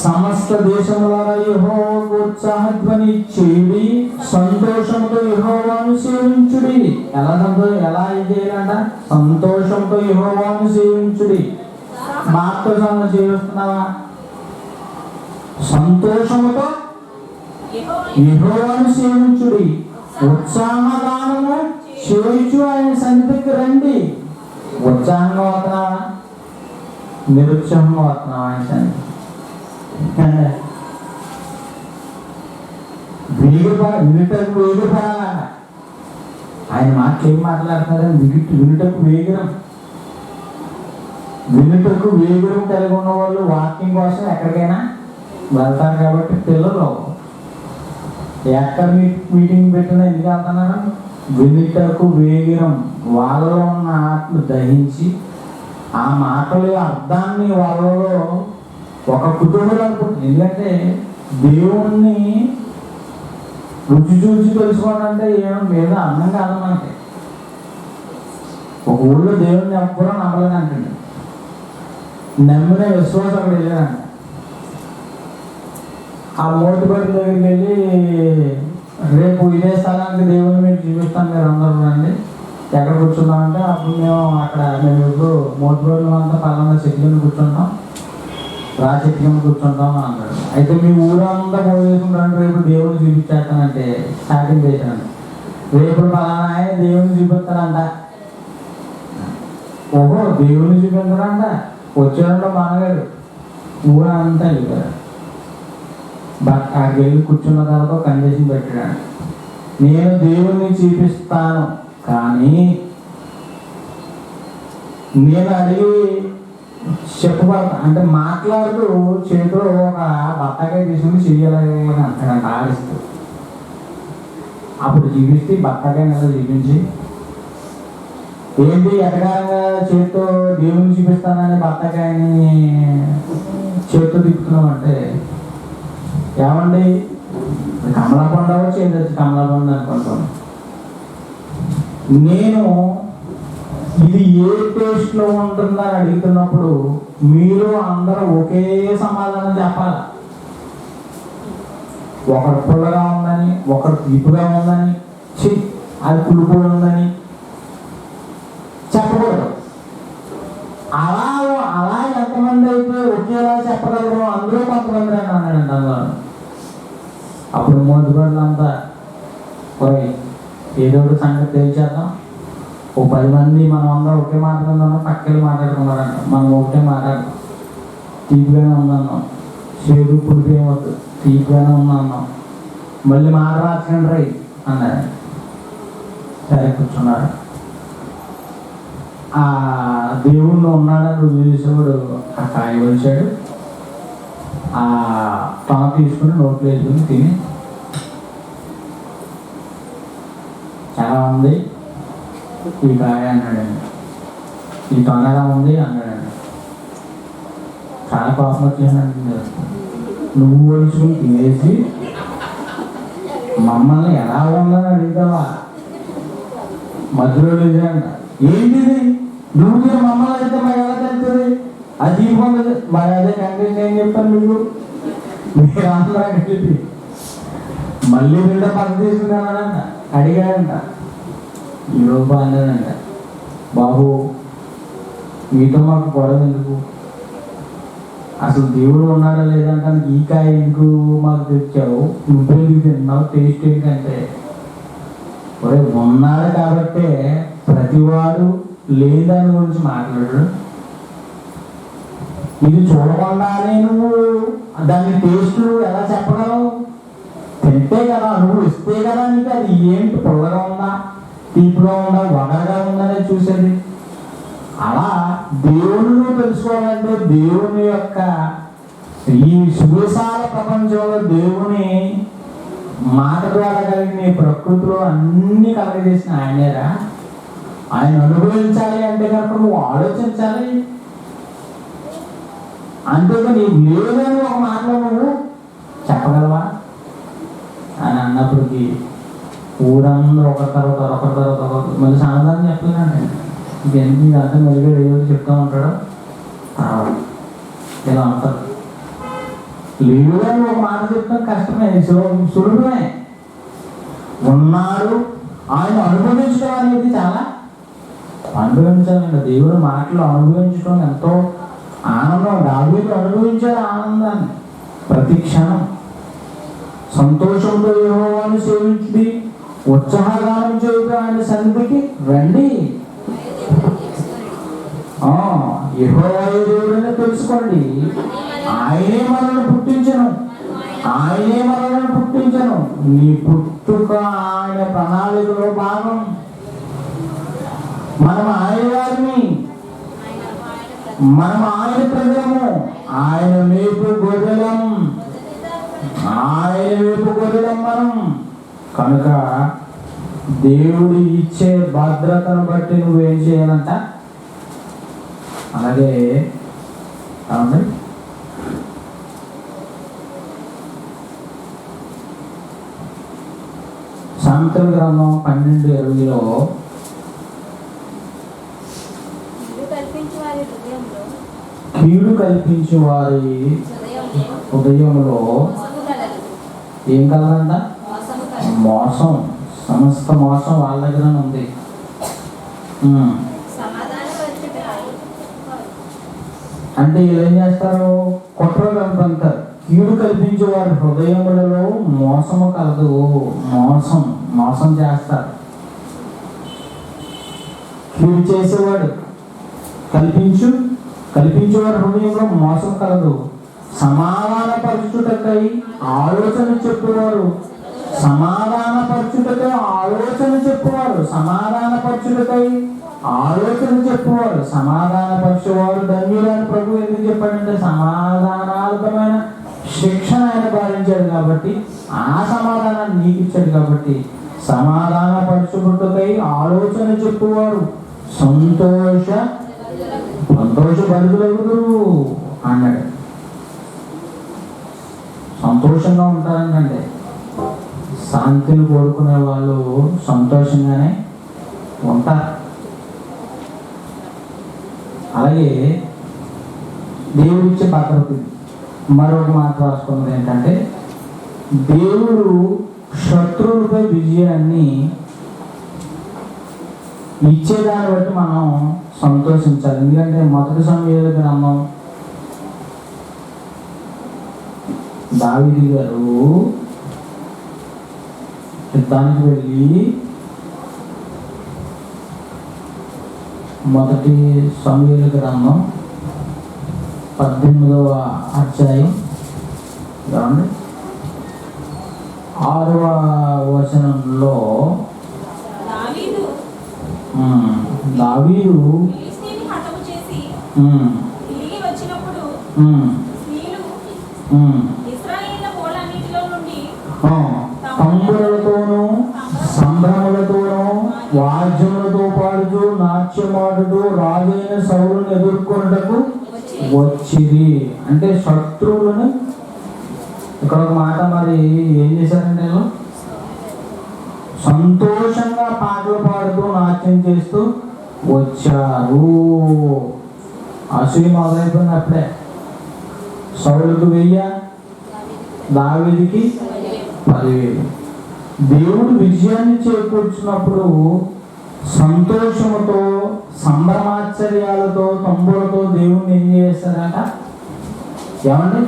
సమస్త దేశములారా యెహోవాకు ఉత్సాహధ్వని చేయుడి, సంతోషంతో యెహోవాను సేవించుడి. ఎలా చేయాలంట? సంతోషంతో యెహోవాను సేవించుడి. బాప్తిజంలో చేస్తున్నావా? సంతోషముతో యెహోవాను సేవించుడి, ఉత్సాహగానము చేయించు ఆయన సన్నిధికి రండి. ఉత్సాహంగా వస్తున్నావా? నిరుత్సాహంగా వస్తున్నావా? ఆయన సన్నిధి వినుటకు వేగిరపడాల. ఆయన మాటలు ఏం మాట్లాడుతున్నారని వినుటకు వేగిరం కలిగి ఉన్న వాళ్ళు వాకింగ్ కోసం ఎక్కడికైనా వెళ్తారు. కాబట్టి పిల్లలు ఎక్కడ మీటింగ్ పెట్టినా ఎందుకు వెళ్తున్నారు? వినుటకు వేగిరం. వాళ్ళలో ఉన్న ఆత్మ దహించి ఆ మాటల అర్థాన్ని వాళ్ళలో ఒక కుటుంబంలో అనుకుంటుంది. ఎందుకంటే దేవుణ్ణి రుచి చూసి తెలుసుకోవాలంటే ఏదో అర్థం కాదు మనకి. ఒక ఊళ్ళో దేవుణ్ణి ఎప్పుడూ నమ్మలేదంటండి. నమ్మిన విశ్వాసం అక్కడ వెళ్ళారంట. ఆ మోటిపడి దగ్గరికి వెళ్ళి, రేపు ఇదే స్థలానికి దేవుని మీరు చూపిస్తాను, మీరు అందరూ రండి, ఎక్కడ కూర్చున్నామంటే అప్పుడు మేము ఇప్పుడు మోటిపడిలో అంతా పలానా చెట్లను కూర్చుంటాం, రా చెట్లను కూర్చుంటాం అన్నాడు. అయితే మీ ఊరంతా పోయేసుకుంటాను, రేపు దేవుని చూపించేస్తానంటే స్టార్టింగ్ చేశాను. రేపు పలానా ఆయన దేవుని చూపిస్తాడంట. ఓహో, దేవుని చూపించడంట. వచ్చాడంట మానగాడు, ఊరంతా వెళ్ళిపోయాడు. బట్ అక్కడికి వెళ్ళి కూర్చున్న తర్వాత కండిషన్ పెట్టాడు, నేను దేవుణ్ణి చూపిస్తాను, కానీ నేను అడిగి చెప్పబడతా అంటే మాట్లాడుతూ చేతిలో ఒక బత్తాకాయ తీసుకుని చెయ్యాలని అంటాడంట ఆడిస్తూ. అప్పుడు చూపిస్తే బత్తాకాయ నెల చూపించి, ఏంటి ఎటకారంగా చేతితో దేవుని చూపిస్తానని బత్తాకాయని చేతితో తిప్పుతున్నాం అంటే, ఏమండి కమలాపండు చేయొచ్చు, కమలాపండు అనుకుంటాను. నేను ఇది ఏ టేస్ట్లో ఉంటుందని అడుగుతున్నప్పుడు మీరు అందరూ ఒకే సమాధానం చెప్పాలి. ఒకరు పుల్లగా ఉందని, ఒకరు తీపుగా ఉందని, అది పులుపుగా ఉందని చెప్పకూడదు. అలా ఎంతమంది అయితే ఒకేలా చెప్పగలరు, అందరూ కొంతమంది అని అన్నాడంట అందులో. అప్పుడు మోటిపడ్లు అంతా ఏదో ఒకటి సంగతి తెలిచేద్దాం, ఓ 10 మంది మనం అందరం ఒకే మాట్లాడుకున్నాం, పక్కకి మాట్లాడుకున్నారంట, మనం ఒకటే మాట్లాడతాం, తీపిగానే ఉందన్నాం, చేదు పుడిపి ఏమవుతుంది, తీపిగానే ఉందన్నాం, మళ్ళీ మాట రాచకండి రై అన్నారు. సరే కూర్చున్నారు. ఆ దేవుణ్ణి ఉన్నాడని చూసేవాడు ఆ కాయ వచ్చాడు, ఆ తొన తీసుకుని నోట్లు వేసుకుని తిని, చాలా ఉంది ఈ కాయ అన్నాడండి, ఈ తొనగా ఉంది అన్నాడండి. చాలా కోపం వచ్చేసాడండి. నువ్వు వచ్చుకుని తినేసి మమ్మల్ని ఎలా ఉందని అడుగుతావా? మధ్యలో లేదంట. ఏంటిది, నువ్వు మమ్మల్ని అయితే మరి ఎలా తెలుస్తుంది? అది తీసుకోలేదు మరి, అదే కండిషన్ ఏం చెప్తాను మీకు, మీరు అందరూ కలిపి మళ్ళీ నిండా పక్క తీసుకున్నానంట. అడిగాడంట, ఈ రూపా అన్నాడంట, బాబు మీతో మాకు గొడవ ఎందుకు, అసలు దేవుడు ఉన్నాడా లేదంటే ఈ కాయ ఎందుకు మాకు తెచ్చావు, నువ్వెందుకు తిన్నావు, టేస్ట్ ఏంటంటే, ఒరే ఉన్నాడు కాబట్టే ప్రతివాడు లేని దాని గురించి మాట్లాడు. ఇది చూడకుండానే నువ్వు దాని టేస్ట్ ఎలా చెప్పగలవు? తింటే కదా, నువ్వు ఇస్తే కదా నీకు అది ఏంటి పుల్లగా ఉందా, తీపిగా ఉందా, వగరగా ఉందనే చూసేది. అలా దేవుని తెలుసుకోవాలంటే దేవుని యొక్క ఈ సువిశాల ప్రపంచంలో దేవుని మాట ద్వారా కలిగిన ప్రకృతిలో అన్ని కలగజేసిన ఆయనేరా. ఆయన అనుభవించాలి అంటే కనుక నువ్వు ఆలోచించాలి. అంతేగా నీవు లేదని ఒక మాటలో నువ్వు చెప్పగలవా అని అన్నప్పటికీ ఊరందరూ ఒకరి తర్వాత మళ్ళీ సమాధానం చెప్పలేదండి. ఇంకెందుకు ఇదంతా మెరుగు ఏదో చెప్తా ఉంటాడో తర్వాత ఇలా అంటారు. లేదని ఒక మాట చెప్తాం కష్టమే, సులభమే. ఉన్నాడు ఆయన అనుభవించడం అనేది చాలా అనుభవించాలండి. దేవుడు మాటలు అనుభవించడం ఎంతో ఆనందం. దావీదు అనుభవించాడు ఆనందాన్ని ప్రతి క్షణం. సంతోషంతో యెహోవాను సేవించుడి, ఉత్సాహగానం చేయుట ఆయన సన్నిధికి రండి. యెహోవా దేవుడని తెలుసుకోండి. ఆయనే మనల్ని పుట్టించను. నీ పుట్టుక ఆయన ప్రణాళికలో భాగం. మనం ఆయన వారిని, మనం ఆయన ప్రజలము, ఆయన వైపు గొర్రెలం మనం. కనుక దేవుడు ఇచ్చే భద్రతను బట్టి నువ్వేం చేయాలంట. అలాగే సామెతల గ్రంథం 12:20 కీడు కల్పించే వారి హృదయంలో ఏం కలదంట? మోసం. సమస్త మోసం వాళ్ళ దగ్గర ఉంది. అంటే వీళ్ళు ఏం చేస్తారు? కుట్ర కలుపుతారు. కీడు కల్పించే వారి హృదయములలో మోసము కలదు. మోసం చేస్తారు. కీడు చేసేవాడు కల్పించేవారి హృదయంలో మోసం కలదు. సమాధానపరచుటకై ఆలోచన చెప్పువారు సమాధానపరచువారు ధన్యులని ప్రభు ఎందుకు చెప్పాడంటే సమాధానార్థమైన శిక్షణ ఆయన భరించాడు కాబట్టి, ఆ సమాధానాన్ని నీకు ఇచ్చాడు కాబట్టి, సమాధానపరచుటకై ఆలోచన చెప్పువారు సంతోషభరితులగుదురు అన్నాడు. సంతోషంగా ఉంటారంటే శాంతిని కోరుకునే వాళ్ళు సంతోషంగానే ఉంటారు. అలాగే దేవుడిచ్చే భద్రత. మరొక మాట రాసుకున్నది ఏంటంటే, దేవుడు శత్రువులపై విజయాన్ని ఇచ్చేదాన్ని బట్టి మనం సంతోషించాలి. ఎందుకంటే మొదటి సమూయేలు గ్రంథం దావీదు గారు యుద్ధానికి వెళ్ళి మొదటి సమూయేలు గ్రంథం 18వ అధ్యాయం 6వ వచనంలో దావీదు తంబురలతోనూ సంభ్రములతోనూ వాద్యములతో పాడుతూ నాట్యమాడుతూ రాజైన సౌలును ఎదుర్కొనుటకు వచ్చింది. అంటే శత్రువులను ఇక్కడ ఒక మాట మరి ఏం చేశారంటే సంతోషంగా పాటలు పాడుతూ నాట్యం చేస్తూ వచ్చారు. అసూయ మొదలైపోయింది అప్పుడే. సౌలుకు 1000, దావీదుకి 10,000. దేవుడు విజయాన్ని చేకూర్చినప్పుడు సంతోషముతో, సంభ్రమాశ్చర్యాలతో, తంబులతో దేవుణ్ణి ఏం చేస్తారంట? ఏమండి?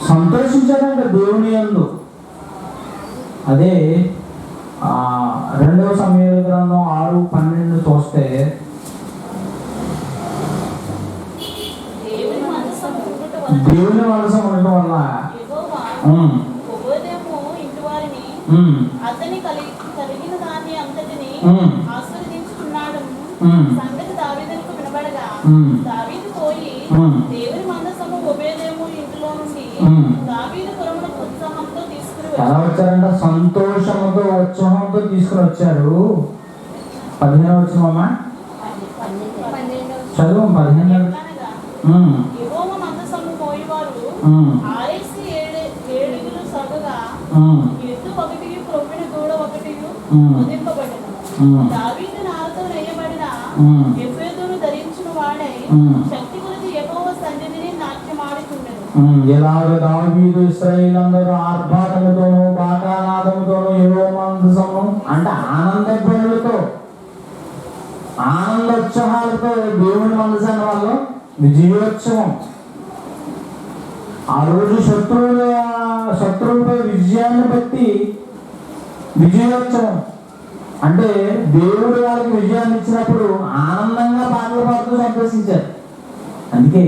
సంతోషించారంట దేవుని యందు. అదే 2వ సమూయేలు గ్రంథం 6:12 చూస్తే, దేవుని మనసు ఉండటం వల్ల అతని కలిగిన దాన్ని అంతటిని ఆశీర్వదించుచున్నాడు. సంగతి దావీదుకు వినబడగా దావీదు పోయి దేవుని మందసము ఒబేదేము ఇంటిలో నుండి దావీదు పురమునకు ఉత్సాహంతో తీసుకుని ఎలా వచ్చారంట? సంతోషంతో ఉత్సాహంతో తీసుకుని వచ్చారు. 15వ వచనమా చదువు. 15. యెహోవా మందసము మోయువారు ఆరేసి ఏడుగులు సగగా ఎద్దు ఒకటి క్రొవ్విన దూడ ఒకటి ఉదింపబడెను. దావీదు నారతో నేయబడిన ఎఫెదును ధరించిన వాడై శక్తి కొలది యెహోవా సన్నిధిని నాట్యమాడుచుండెను. ఎలాగ దావీదు ఇశ్రాయేలీయులందరూ ఆర్భాటముతోనూ బాకానాదముతోనూ యెహోవా మందసము అంటే ఆనందధ్వనులతో ఆనందోత్సాహాలతో దేవుని మందసాన్ని వాళ్ళు విజయోత్సవం. ఆ రోజు శత్రువులపై విజయాన్ని బట్టి విజయోత్సవం అంటే దేవుడు వాళ్ళకి విజయాన్ని ఇచ్చినప్పుడు ఆనందంగా పాటలు పాడుతూ సంతోషించారు. అందుకే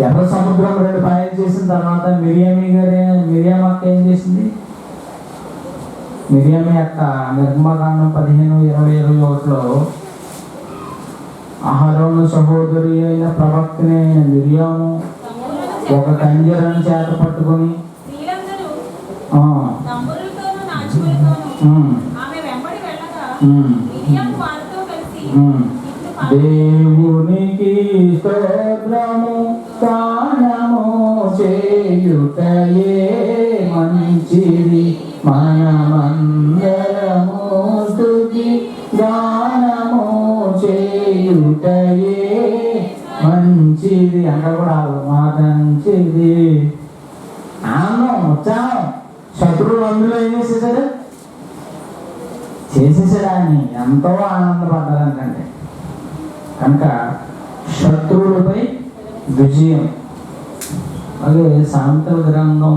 ఎర్ర సముద్రం 2 పాయలు చేసిన తర్వాత మిరియామ అక్క ఏం చేసింది? మిరియామ అక్క నిర్గమకాండం 15:20-21లో అహరోను సహోదరి అయిన ప్రవక్తని అయిన మిరియాము ఒక కంజరను చేత పట్టుకొని దేవునికి స్తోత్రము గానము చేయుటయే మంచిది, మనమందరము స్తుతి గానము చేయుటయే మంచిది అంటే కూడా మంచిది. ఆనందం ఉత్సాహం. శత్రువులు అందులో ఏం చేసేసాడు అని ఎంతో ఆనందపడ్డారంటే కనుక శత్రువులపై విజయం. అలాగే సామెతల గ్రంథం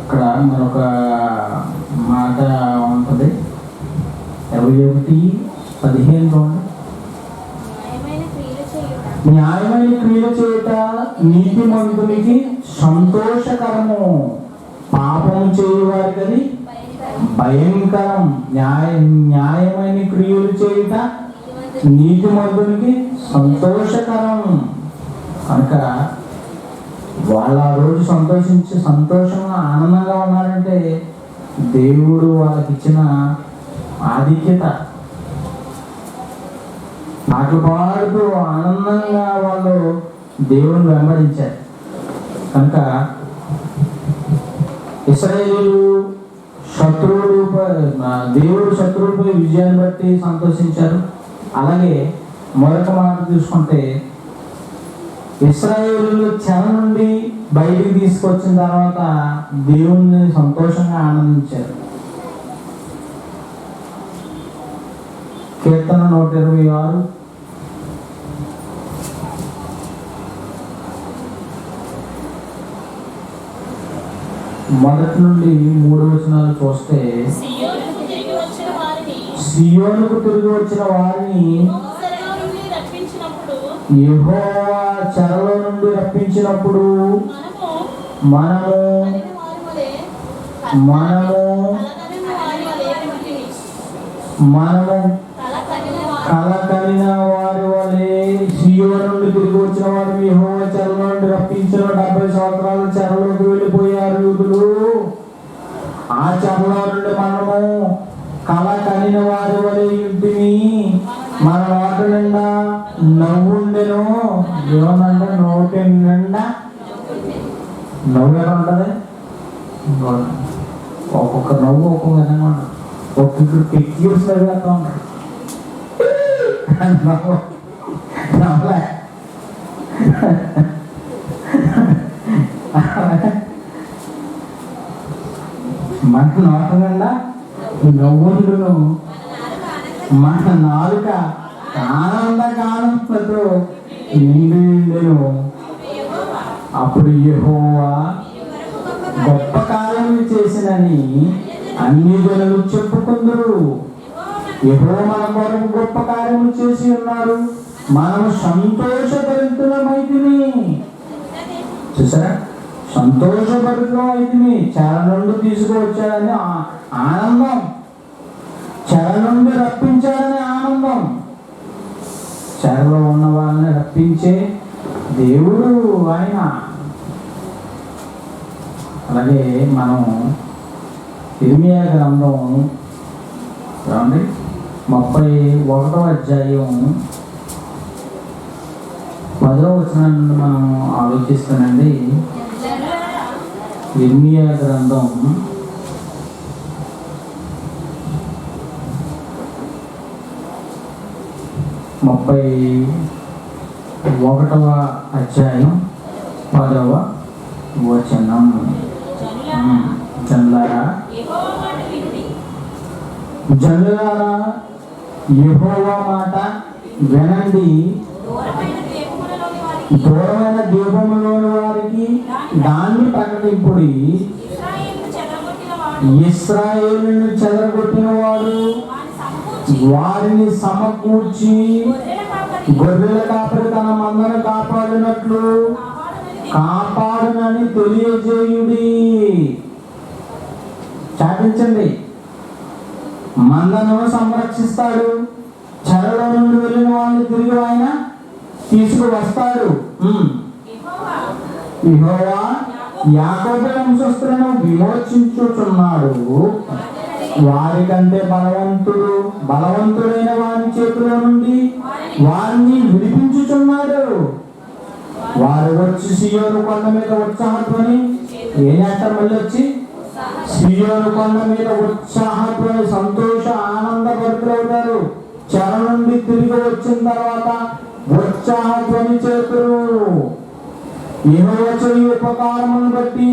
21 మాట ఉంటుంది. 21:15 న్యాయమైన క్రియలు చేయుట నీతిమంతునికి సంతోషకరము, పాపం చేయువారికి అది భయంకరం. న్యాయమైన క్రియలు చేయుట నీతిమంతునికి సంతోషకరం. కనుక వాళ్ళు ఆ రోజు సంతోషంగా ఆనందంగా ఉన్నారంటే దేవుడు వాళ్ళకి ఇచ్చిన ఆధిక్యత. పాటలు పాడుతూ ఆనందంగా వాళ్ళు దేవుని వెంబడించారు. కనుక ఇశ్రాయేలీయులు దేవుడు శత్రువులపై విజయాన్ని బట్టి సంతోషించారు. అలాగే మరొక మాట చూసుకుంటే ఇశ్రాయేలీయులు చెర నుండి బయటికి తీసుకొచ్చిన తర్వాత దేవుణ్ణి సంతోషంగా ఆనందించారు. కీర్తన 126 మొదటి నుండి 3 వచనాలు చూస్తే సియోనుకు తిరిగి వచ్చిన వారిని యెహోవా చెరలో నుండి రప్పించినప్పుడు మనము కలకలిన వారి వలె సియోను నుండి తిరిగి వచ్చిన వారు యెహోవా చెరలో నుండి రప్పించిన 70 సంవత్సరాల చెరలోకి వెళ్ళిపోయారు యూదులు. ఆ చెరలో నుండి మనము కలకలిన వారి వలె ఇంటిని మన నోటి నిండా నవ్వుండెను. ఏమనంటే నోటి నిండా నవ్వు ఎలా ఉంటుంది? ఒక్కొక్క నవ్వు ఒక్కొక్క విధంగా ఉంటుంది. ఒక్కొక్కరు కిక్కిరిసినవి వేస్తూ ఉంటారు. నవ్వలే మన నోట నిండా నవ్వుండును, మన నాలుక ఆనందగానంతో నిండెను. అప్పుడు యెహోవా గొప్ప కార్యములు చేసినని అన్ని జనులు చెప్పుకుందరు. యెహోవా మన కొరకు గొప్ప కార్యములు చేసి ఉన్నారు మనము సంతోషభరితులమైతిమి. చూసారా, సంతోషభరితులమైతిమి. చెర నుండి తీసుకువచ్చాడని ఆనందం, చెర నుండి రప్పించాడని ఆనందం. చెరలో ఉన్న వాళ్ళని రప్పించే దేవుడు ఆయన. అలాగే మనం ఇర్మియా గ్రంథం చూడండి 31వ అధ్యాయం 10వ వచనాన్ని మనం ఆలోచిస్తానండి. ఇర్మియా గ్రంథం 31వ అధ్యాయం 10వ వచనం. జనులారా యెహోవా మాట వినండి, దూరమైన దీపములోని వారికి దాన్ని ప్రకటింపుడి. ఇశ్రాయేలును చెదరగొట్టిన వాడు వారిని సమకూర్చి గొర్రెల కాపరి తన మందను కాపాడినట్లు కాపాడునని తెలియజేయుడి. చాటించండి. మందను సంరక్షిస్తాడు, చెరలో నుండి వెళ్ళిన వాళ్ళని తిరిగి ఆయన తీసుకువస్తాడు. యెహోవా యాకోబు వంశస్థులను విమోచించుచున్నాడు. వారికంటే బలవంతుడైన వారి చేతిలో నుండి వారిని విడిపించుచున్నాడు. వారు వచ్చి సియోను కొండ మీద ఉత్సాహధ్వని ఏం చేస్తారు? మళ్ళీ వచ్చి సియోను కొండ మీద ఉత్సాహధ్వని, సంతోష ఆనందభరితులవుతారు. చెర నుండి తిరిగి వచ్చిన తర్వాత ఉత్సాహధ్వని చేతులు. యెహోవా చేయి ఉపకారమును బట్టి,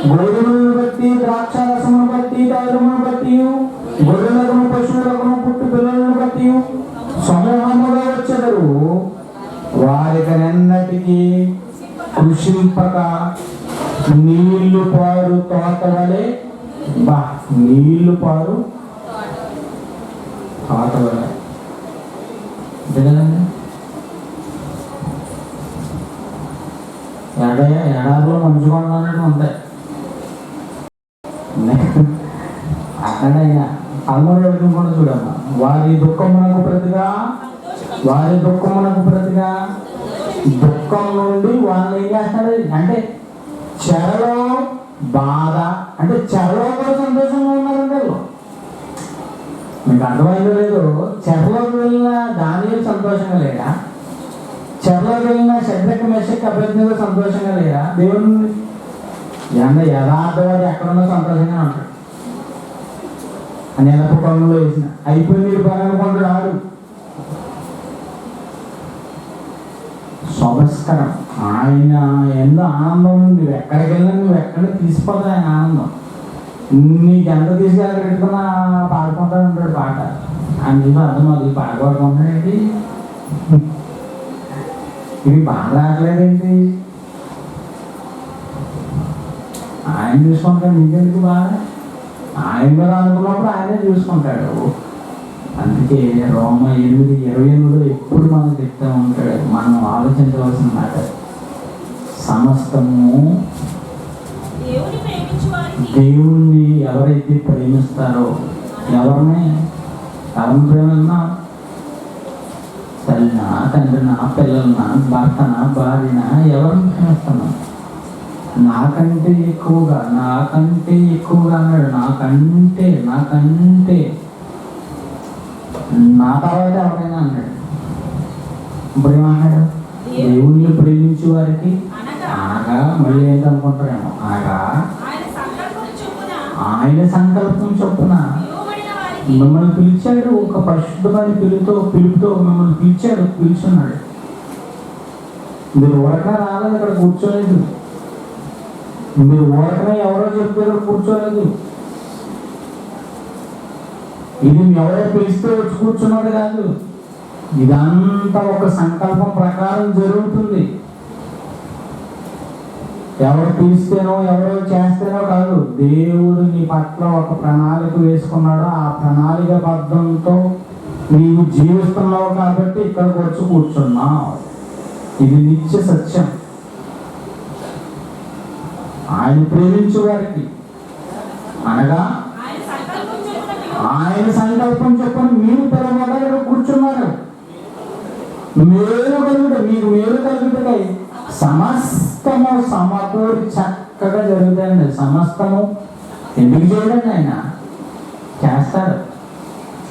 గోధుమలను బట్టి, ద్రాక్ష రసమును బట్టి, తైలమును బట్టి, గొర్రెలకును పశువులకును పుట్టు పిల్లలను బట్టి సమూహముగా వచ్చెదరు. వారికనెన్నటికీ కృషింపక నీళ్లు పారు తోట వలె, నీళ్లు పారు తోట వలె. ఎడారిలో మంచుగా ఉన్నట్టు ఉంటాయి. అక్కడైనా అల్లరి పెట్టుకుంటూ చూడమ్మా. వారి దుఃఖమునకు ప్రతిగా దుఃఖం నుండి వాళ్ళు ఏం చేస్తాడు అంటే చెరలో బాధ, అంటే చెరలో కూడా సంతోషంగా ఉన్నారంటే మీకు అర్థమైందో లేదో. చెరలోకి వెళ్ళిన దానియేలు సంతోషంగా లేడా? చెరలోకి వెళ్ళిన షద్రక్ మెషక్ అబేద్నెగో సంతోషంగా లేరా? దేవుని యథార్థవాది ఎక్కడున్నా సంతోషంగా ఉంటాడు. అని ఎనప పనులు వేసిన అయిపోయింది పని అనుకుంటాడు. ఆడు స్వభస్కరం. ఆయన ఎంతో ఆనందం. నువ్వు ఎక్కడికి వెళ్ళినా నువ్వు ఎక్కడ తీసిపోతావు ఆయన ఆనందం. నీకు ఎంత తీసుకెళ్ళి పెట్టుకున్నా పాడుకుంటూ ఉంటాడు పాట. ఆయన చూసి అర్థం అది పాడుకుంటాడేంటి, ఇది బాగా రావట్లేదేంటి, ఆయన చూసుకుంటాడు. నీకెందుకు బాగా? ఆయన కూడా అనుకున్నప్పుడు ఆయనే చూసుకుంటాడు. అందుకే రోమ 8:28 ఎప్పుడు మనం చెప్తూ ఉంటాడు. మనం ఆలోచించవలసిన మాట, సమస్తము దేవుణ్ణి ఎవరైతే ప్రేమిస్తారో, ఎవరిని ప్రేమిస్తున్నా, తల్లినా, తండ్రినా, పిల్లలనా, భర్తనా, భార్యనా, ఎవరిని ప్రేమిస్తున్నాం? నాకంటే ఎక్కువగా అన్నాడు. నాకంటే నా తర్వాత ఎవరైనా అన్నాడు. ఇప్పుడు ఏమన్నాడు? దేవుణ్ణి ప్రేమించే వారికి అనగా మళ్ళీ ఏంటనుకుంటారేమో, అనగా ఆయన సంకల్పం చొప్పున మిమ్మల్ని పిలిచాడు. ఒక పరిశుద్ధమైన పిలుపుతో మిమ్మల్ని పిలుచున్నాడు. మీరు ఊరకనే రాలేదు, ఇక్కడ కూర్చోలేదు. మీరు ఊరకనే ఎవరో చెప్పారో కూర్చోలేదు. ఇది ఎవరో పిలిస్తే వచ్చి కూర్చున్నాడు కాదు. ఇదంతా ఒక సంకల్పం ప్రకారం జరుగుతుంది. ఎవరు పిలిస్తేనో ఎవరో చేస్తేనో కాదు. దేవుడు నీ పట్ల ఒక ప్రణాళిక వేసుకున్నాడు. ఆ ప్రణాళిక బద్ధంతో నీవు జీవిస్తున్నావు కాబట్టి ఇక్కడికి వచ్చి కూర్చున్నావు. ఇది నిత్య సత్యం. ఆయన ప్రేమించే వారికి అనగా ఆయన సంకల్పం చెప్పని మీరు పిలవబడ్డ కూర్చున్నారు. మేలు కలుగుట, మీకు మేలు కలుగుతాయి. సమస్తము సమకూరి చక్కగా జరుగుతాయండి. సమస్తము ఎందుకు చేయడండి? ఆయన చేస్తాడు.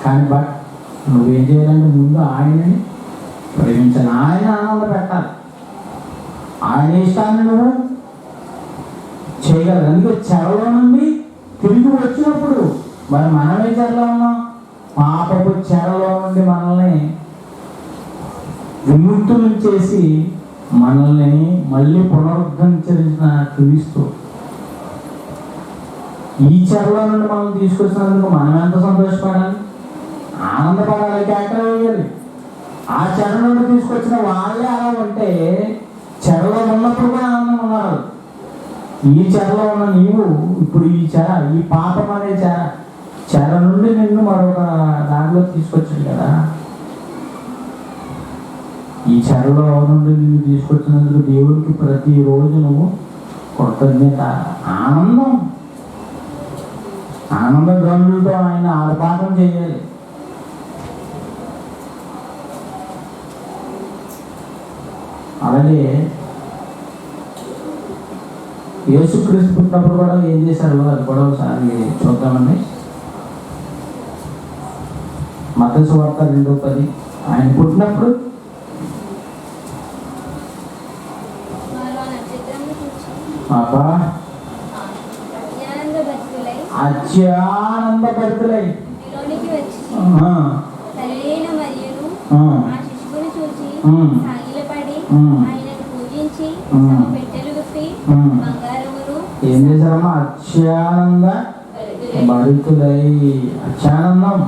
కానీ బట్ నువ్వేం చేయాలంటే ముందు ఆయనని ప్రేమించాలి, ఆయన ఆనంద పెట్టాలి, ఆయన ఇష్టాన్ని నువ్వు చేయగలరు. అందుకే చెరలో నుండి తిరిగి వచ్చినప్పుడు మరి మనమే చెరలో ఉన్నాం. పాపపు చెరలో నుండి మనల్ని విముక్తులు చేసి మనల్ని మళ్ళీ పునరుద్ధరించిన క్రీస్తు ఈ చెరలో నుండి మనం తీసుకొచ్చినందుకు మనం ఎంత సంతోషపడాలి, ఆనందపడాలి, కేకలు వేయాలి. ఆ చెర నుండి తీసుకొచ్చిన వాళ్ళే అలా ఉంటే చెరలో ఉన్నప్పుడు కూడా ఆనందం ఉన్నారు. ఈ చెరలో ఉన్న నీవు ఇప్పుడు ఈ చెర, ఈ పాపం అనే చెర నుండి నిన్ను మరొక దారిలో తీసుకొచ్చాడు కదా. ఈ చెరలో నుండి నిన్ను తీసుకొచ్చినందుకు దేవుడికి ప్రతిరోజు నువ్వు కృతజ్ఞత, ఆనంద ధ్వనులతో ఆయన ఆర్పాటం చేయాలి. అలాగే యేసుక్రీస్తు పుట్టినప్పుడు కూడా ఏం చేశారు అది కూడా ఒకసారి చూద్దామండి. మత్తయి సువార్త 2:10. ఆయన పుట్టినప్పుడు అత్యానందభరితులై ఏం చేశారమ్మా? అత్యానంద భరితులై. అత్యానందం.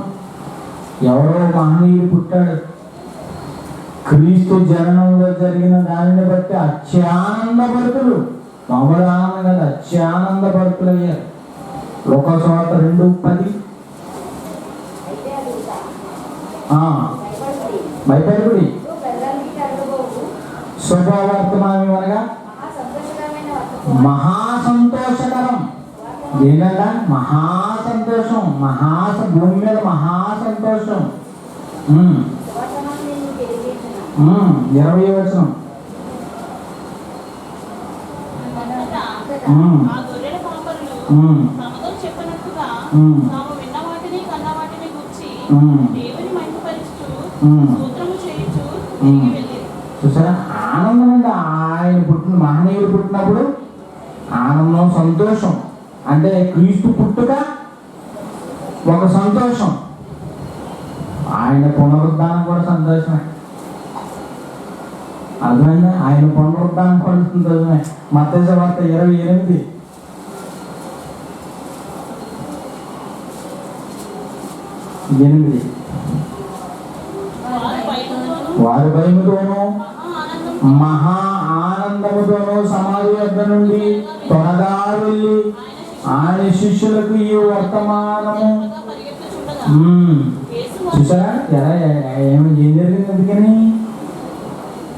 ఎవరో మహనీయుడు పుట్టాడు, క్రీస్తు జననంలో జరిగిన దానిని బట్టి అత్యానంద భరితులు. మామూలు ఆనందం కదా, అత్యానంద భరితులయ్యారు. లోకాసు సువార్త 2:10. భయపడుడి శుభవర్తమానం అనగా మహాసంతోషకరం. ఏంటంట? మహాసంతోషం. భూమి మీద మహాసంతోషం. 20వ వచనం. చూసారా? ఆనందం అంటే ఆయన పుట్టిన మహనీయుడు పుట్టినప్పుడు ఆనందం, సంతోషం. అంటే క్రీస్తు పుట్టుక ఒక సంతోషం, ఆయన పునరుద్ధానం కూడా సంతోషమే. అర్థమైందా? ఆయన పునరుద్ధానం కూడా సంతోషమే. మత్తయి సువార్త 28. వారి భయముతోనూ మహా ఆనందముతోనూ సమాధి వద్ద నుండి త్వరగా వెళ్ళి ఆయన శిష్యులకు ఈ వర్తమానము. చూసారా ఏం జరిగింది? అందుకని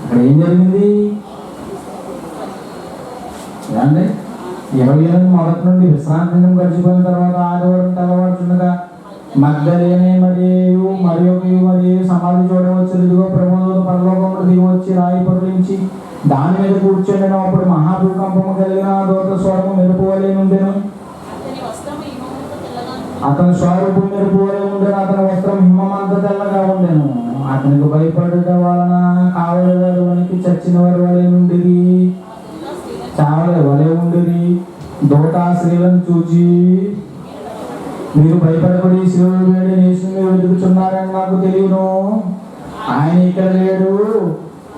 అక్కడ ఏం జరిగింది ఏమండి? 28 మొదటి నుండి విశ్రాంతి దినం గడిచిపోయిన తర్వాత ఆదివారం తెల్లవారుచుండగా మగ్దలేనే మరియు సమాధి చూడవచ్చు. ఇదిగో ప్రభువు పరలోకములు దిగి వచ్చి రాయి పొరలించి దాని మీద కూర్చొని అప్పుడు మహాభూకంపము కలిగిన దూత స్వరము మెరుపు వలె ఉండెను. అతని స్వరూపం మెరుపు వలె ఉండెను. అతని వస్త్రం హిమమంత తెల్లగా ఉండెను. అతనికి భయపడుట వలన కావలిలోనికి చచ్చిన వారి వలె నుండిది, చావలే వలె ఉండిది. దూత స్త్రీలను చూచి, మీరు భయపడబడి శివుడు వేడి యేసుని వెతుకుతున్నారని నాకు తెలియను. ఆయన ఇక్కడ లేడు,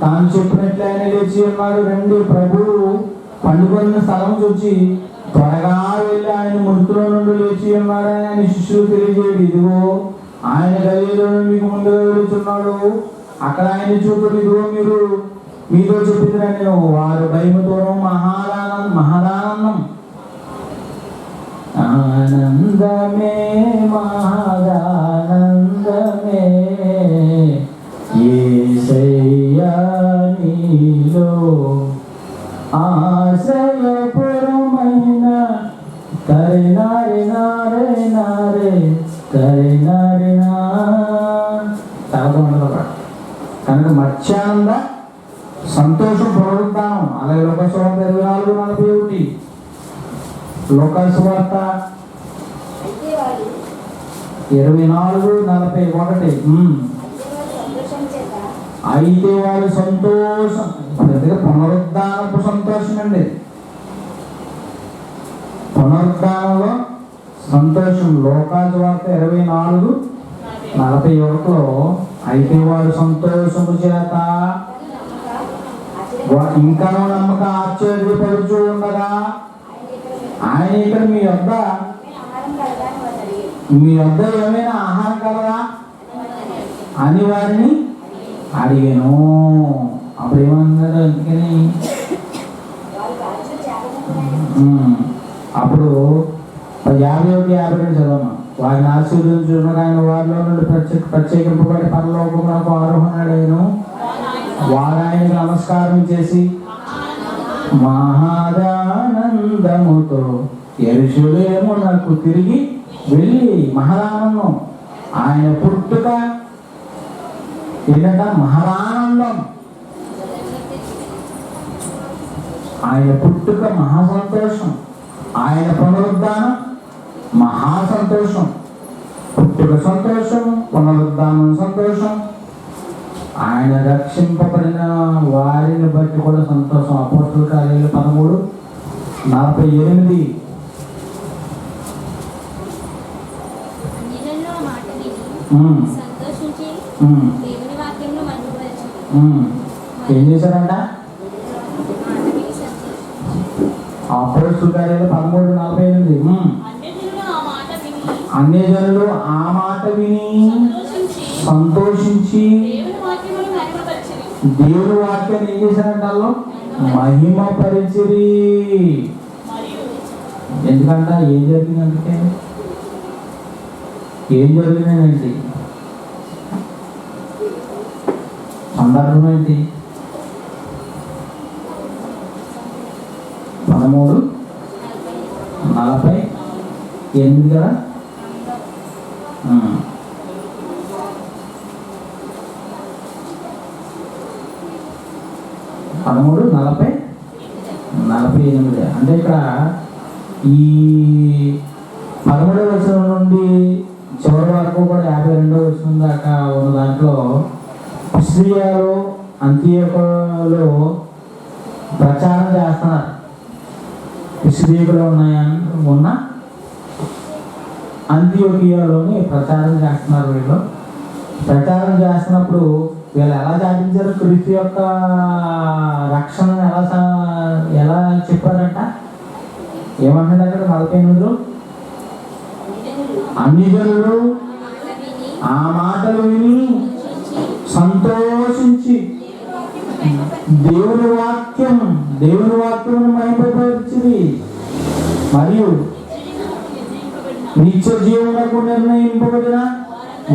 తాను చెప్పినట్లు ఆయన లేచి ఉన్నాడు. రండి, ప్రభువు పండుకొన్న స్థలం చూచి త్వరగా వెళ్ళి ఆయన మృతుల నుండి లేచి ఉన్నాడని ఆయన శిష్యులు తెలియజేయడు. ఇదిగో ఆయన గలిలో మీకు ముందుగా వెళుతున్నాడు, అక్కడ ఆయన చూపుడు. ఇదిగో మీరు మీతో చెప్పిందిరా నేను. వారు భయముతోనూ మహదానందం ఆనందమే మహదానందమే యేసయ్యా నీలో ఆశ్రయపురమైన కరినారి నారే నారే కరినారి నా చాలా బాగుంటుంది కనుక మత్స్యానంద సంతోషం పునరుద్ధానం. అలాగే లోకసువార్త 24:41, లోకసువార్త 24:41. అయితే వారు సంతోషం, పెద్దగా పునరుద్ధానపు సంతోషం అండి, పునరుద్ధానంలో సంతోషం. లోకసువార్త 24:41లో అయితే వారు సంతోషము చేత ఇంకా నమ్మక ఆశ్చర్యపడుచు ఉండగా ఆయన ఇక్కడ మీ వద్ద ఏమైనా ఆహారం కలదా అని వారిని అడిగాను. అప్పుడు ఏమన్నాడు? అందుకని అప్పుడు 51-52 చదవమా. వారిని ఆశీర్వదించుకున్న ఆయన వారిలో నుండి ప్రత్యేకింపబడి పరలోకమునకు ఆరోహణుడైను. వారు ఆయనకు నమస్కారం చేసి మహాదానందముతో యెరూషలేమునకు తిరిగి వెళ్ళి, మహాదానందం ఆయన పుట్టుక ఏంటంట? మహాదానందం. ఆయన పుట్టుక మహాసంతోషం, ఆయన పునరుద్ధానం మహాసంతోషం. పుట్టుక సంతోషం, పునరుద్ధానం సంతోషం, ఆయన రక్షింపబడిన వారిని బట్టి కూడా సంతోషం. అపోస్తలుల కార్యాలు 13:48. ఏం చేశారంట? అపోస్తలుల కార్యాలు 13:48. అన్యజనులు ఆ మాట విని సంతోషించి దేవుని వాక్యాన్ని ఏం చేశారంట? మహిమపరిచిరి. ఎందుకంట? ఏం జరిగింది? అందుకే ఏం జరిగిందేంటి? సందర్భం ఏంటి? 13:48 కదా. 13:48 అంటే ఇక్కడ ఈ 13వ వచనం నుండి చివరి వరకు కూడా 52వ వచనం దాకా ఉన్న దాంట్లో పిసిదియాలో అంతియోకులో ప్రచారం చేస్తున్నారు. పిసిదియకులో ఉన్న అంతియోకియాలోని ప్రచారం చేస్తున్నారు. వీళ్ళు ప్రచారం చేస్తున్నప్పుడు వీళ్ళు ఎలా చాటించారు? క్రీస్తు యొక్క రక్షణను ఎలా చెప్పారంట? ఏమంటాడు అక్కడ 48లో? అన్యజనులు ఆ మాటలు విని సంతోషించి దేవుని వాక్యమును మహిమపరిచిరి మరియు నిత్య జీవనకు నిర్ణయింపబడిన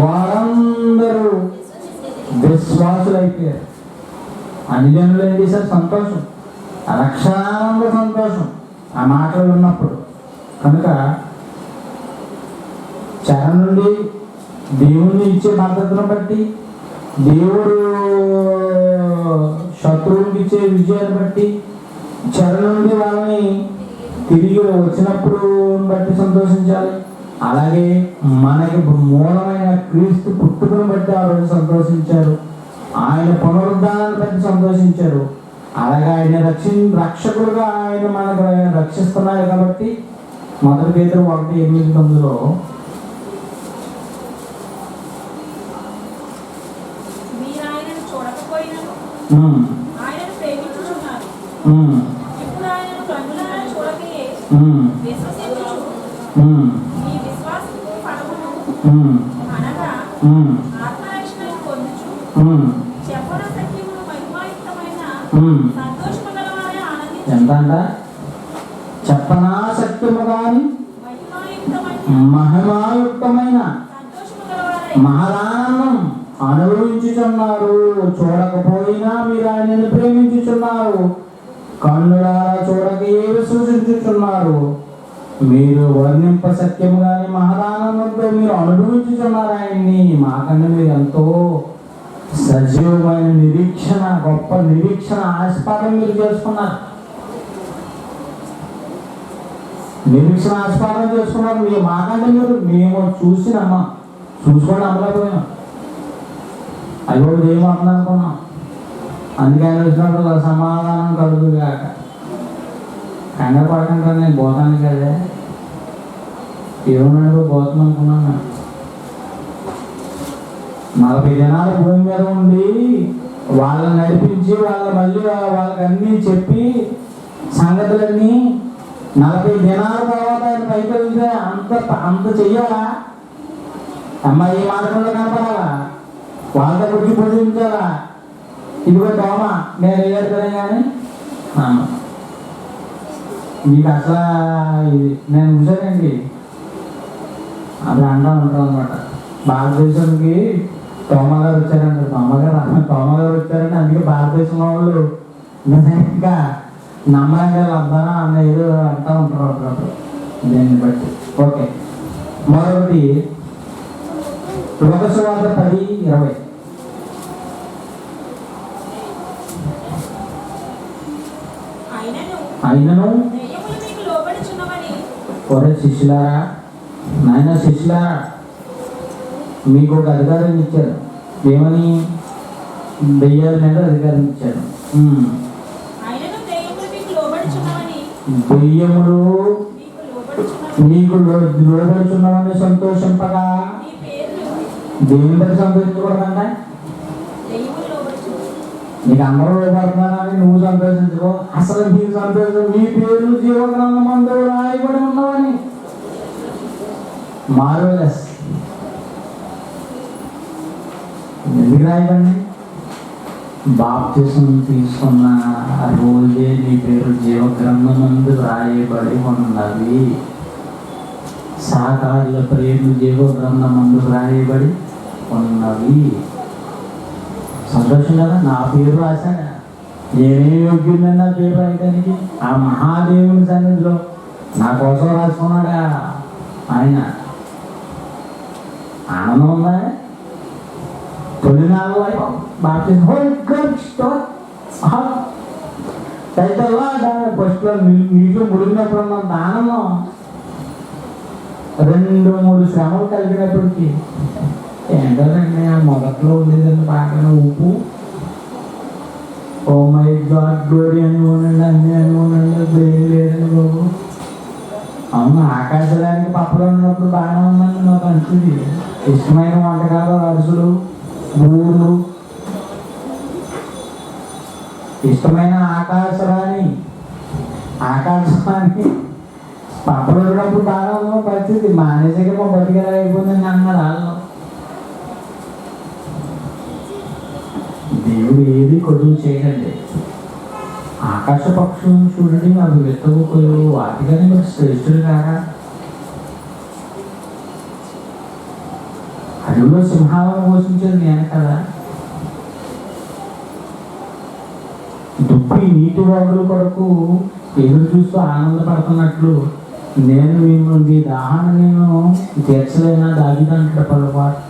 వారందరూ విశ్వాసులు అయిపోయారు. అన్యజనులు ఏం చేశారు? సంతోషం, రక్షణానంద సంతోషం ఆ మాటలు విన్నప్పుడు. కనుక చెర నుండి దేవుణ్ణి ఇచ్చే మద్దతును బట్టి, దేవుడు శత్రువుకి ఇచ్చే విజయాన్ని బట్టి, చెర నుండి వాళ్ళని తిరిగి వచ్చినప్పుడు బట్టి సంతోషించాలి. అలాగే మనకి మూలమైన క్రీస్తు పుట్టుకను బట్టి ఆ రోజు సంతోషించారు. ఆయన పునరుద్ధానాన్ని బట్టి సంతోషించారు. అలాగే ఆయన రక్షకుడుగా ఆయన మనకు రక్షిస్తున్నారు కాబట్టి 1 పేతురు 1:8-9లో ఎంతంట? చెప్పనాసక్తిము గాని మహిమాయుక్తమైన మహదానందం అనుభవించుచున్నారు. చూడకపోయినా మీరు ఆయనను ప్రేమించుచున్నారు. కన్నులారా చూడక ఏవి సూచించుచున్నారు. మీరు వర్ణింప సత్యము గాని మహదానందంతో మీరు అనుభవించుచున్నారు ఆయన్ని. మాకన్నా మీరు ఎంతో సజీవమైన నిరీక్షణ, గొప్ప నిరీక్షణ ఆస్పదం మీరు చేసుకున్నారు. నిరీక్షణ ఆస్పదం చేసుకున్నారు. మీరు మాకంటే మేము చూసినమ్మా, చూసుకోండి అమ్మలేకపోయినాం. అయ్యో ఏమవుతుంది అనుకున్నాం. అందుకే ఆయన వచ్చినప్పుడు సమాధానం కలుగు కాక. కంగారు పడకుండా నేను పోతాను కదే, ఏమన్నాడు పోతాను అనుకున్నాను. 40 దినాలు భూమి మీద ఉండి వాళ్ళని నడిపించి మళ్ళీ వాళ్ళకి అన్నీ చెప్పి సంగతులన్నీ 40 దినాల తర్వాత ఆయన పైకి వెళ్తే అంత చెయ్యాలా? అమ్మాయి ఈ మార్గంలో కనపడాలా? వాళ్ళతో గురించి పూజించాలా? ఇదిగో దోమ నేను ఏడుతానే కానీ మీకు అసలు ఇది నేను చూసానండి. అది అంటూ ఉంటాం అనమాట. భారతదేశానికి తోమగారు వచ్చారంట. తోమగారు వచ్చారంటే అందుకే భారతదేశంలో వాళ్ళు ఇంకా నమ్మకంగా వద్దానా అన్న ఏదో అంటూ ఉంటారు అప్పుడప్పుడు దీన్ని బట్టి. ఓకే, మరొకటి లోకసువార్త 10:20. అయినను ఒరే శిష్యులారా, నాయన శిష్యులారా, మీకు ఒక అధికారం ఇచ్చారు. ఏమని? దెయ్యాల మీద అధికారం ఇచ్చారు. దెయ్యములు మీకు లోబడుచున్నామని సంతోషింపగా, దేవుని బట్టి సంతోషించకూడదంటే నీకు అందరూ లోపడుతున్నారని నువ్వు సంతోషించుకో. అసలు నీకు సంతోషం నీ పేరు జీవగ్రంథమందు రాయబడి ఉన్నావని. మార్వెలస్. ఎందుకు రాయబడి? బాప్తిసం తీసుకున్న రోజే నీ పేరు జీవగ్రంథమందు రాయబడి ఉన్నవి. సాకార్ల పేర్లు జీవగ్రంథమందు రాయబడి ఉన్నవి. సంతోషం కదా. నా పేరు రాశాడా? నేనే యోగ్యుడిని నా పేరు రాయడానికి? ఆ మహాదేవుని సన్నిధిలో నా కోసం రాసుకున్నాడా ఆయన. ఆనందం ఉందా? తొలినాళ్ళు ఫస్ట్లో నీటిలో ముడిగినప్పుడు ఉన్నంత ఆనందం 2-3 శ్రమలు కలిగినప్పటికీ ఏంటంటే ఆ మొదట్లో ఉండేదండి బాగా ఉప్పు. ఓ మై గాడ్ గ్లోరీ అని ఉండండి, అన్నీ అని ఉండండి, బ్రెయిన్ లేదండి బాబు. అవును, ఆకాశానికి పప్పులో ఉన్నప్పుడు బాగానే ఉందండి. నాకు అనిపించింది ఇష్టమైన వంటకాలు, అరుసులు, ఊర్లు, ఇష్టమైన ఆకాశరాణి పప్పులో ఉన్నప్పుడు బాగా ఉన్న పరిస్థితి. మానేసాక మా బతికేలా అయిపోయిందని అన్నారు వాళ్ళు. దేవుడు ఏది కొడుకు చేయడండి. ఆకాశ పక్షులను చూడండి, అవి వెతకపోయే వాటిగానే మీరు శ్రేష్ఠులు కారా? అడవిలో సింహాలను పోషించేది నేను కదా. దుప్పి నీటి వాగుల కొరకు ఎదురు చూస్తూ ఆనందపడుతున్నట్లు నేను మీ దాహాన్ని నేను తీర్చలేనా? దాగిదంటాడు పొరపాటు.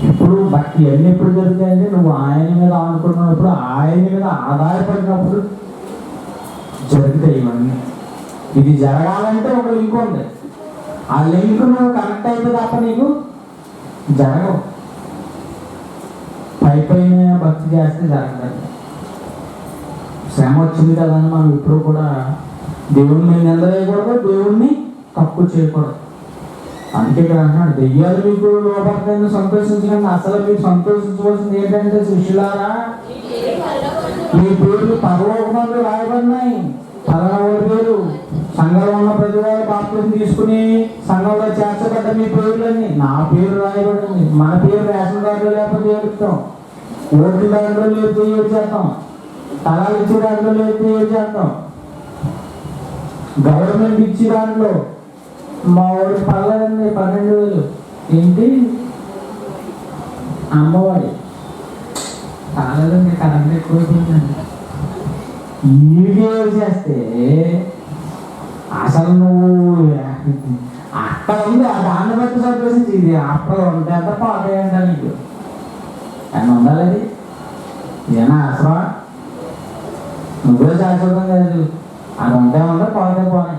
ఎప్పుడు బట్టి అన్నీ ఎప్పుడు జరుగుతాయంటే నువ్వు ఆయన మీద ఆనుకున్నప్పుడు, ఆయన మీద ఆధారపడినప్పుడు జరుగుతాయి ఇవన్నీ. ఇది జరగాలంటే ఒక లింక్ ఉంది. ఆ లింక్ నువ్వు కనెక్ట్ అయితే తప్ప నీకు జరగవు. పైన భక్తి చేస్తే జరగదు. శ్రమ వచ్చింది కదా అని మనం ఇప్పుడు కూడా దేవుడిని మీద నిందలేయకూడదు, దేవుణ్ణి తప్పు చేయకూడదు. అందుకే ఇక్కడ అంటున్నాడు, దెయ్యాలు మీకు లోపడతాయని సంతోషించకండి. అసలు మీరు సంతోషించవలసింది ఏంటంటే శిష్యులారా, మీ పేర్లు పరలోకమందు రాయబడినాయి. 11 పేరు సంఘంలో ఉన్న ప్రతి వారు బాప్తిసం తీసుకుని సంఘంలో చేర్చబడ్డ మీ పేర్లన్నీ నా పేరు రాయబడింది. మన పేరు రేషన్ కార్డులో లేకపోతే ఏడుస్తాం, ఓట్ల దాంట్లో లేకపోతే ఏడు చేస్తాం, తలాలు ఇచ్చే దాంట్లో లేకపోతే ఏడు చేస్తాం, గవర్నమెంట్ ఇచ్చే దాంట్లో మా వాడికి పర్లేదండి 12,000 ఏంటి అమ్మఒడి కాలేదండి, కరెంట్ ఎక్కువైపోయిందండి. ఈడికి చేస్తే అసలు నువ్వు అక్కడ ఉంది, దాన్ని బట్టి సంతోషించి ఇది అక్కడ ఉంటే అంత పాతాయంట నీకు అని ఉండాలి. అది ఇదేనా అసలు నువ్వే శాశ్వతం కాదు, అది ఉంటే ఉంటే పోతే పోనే.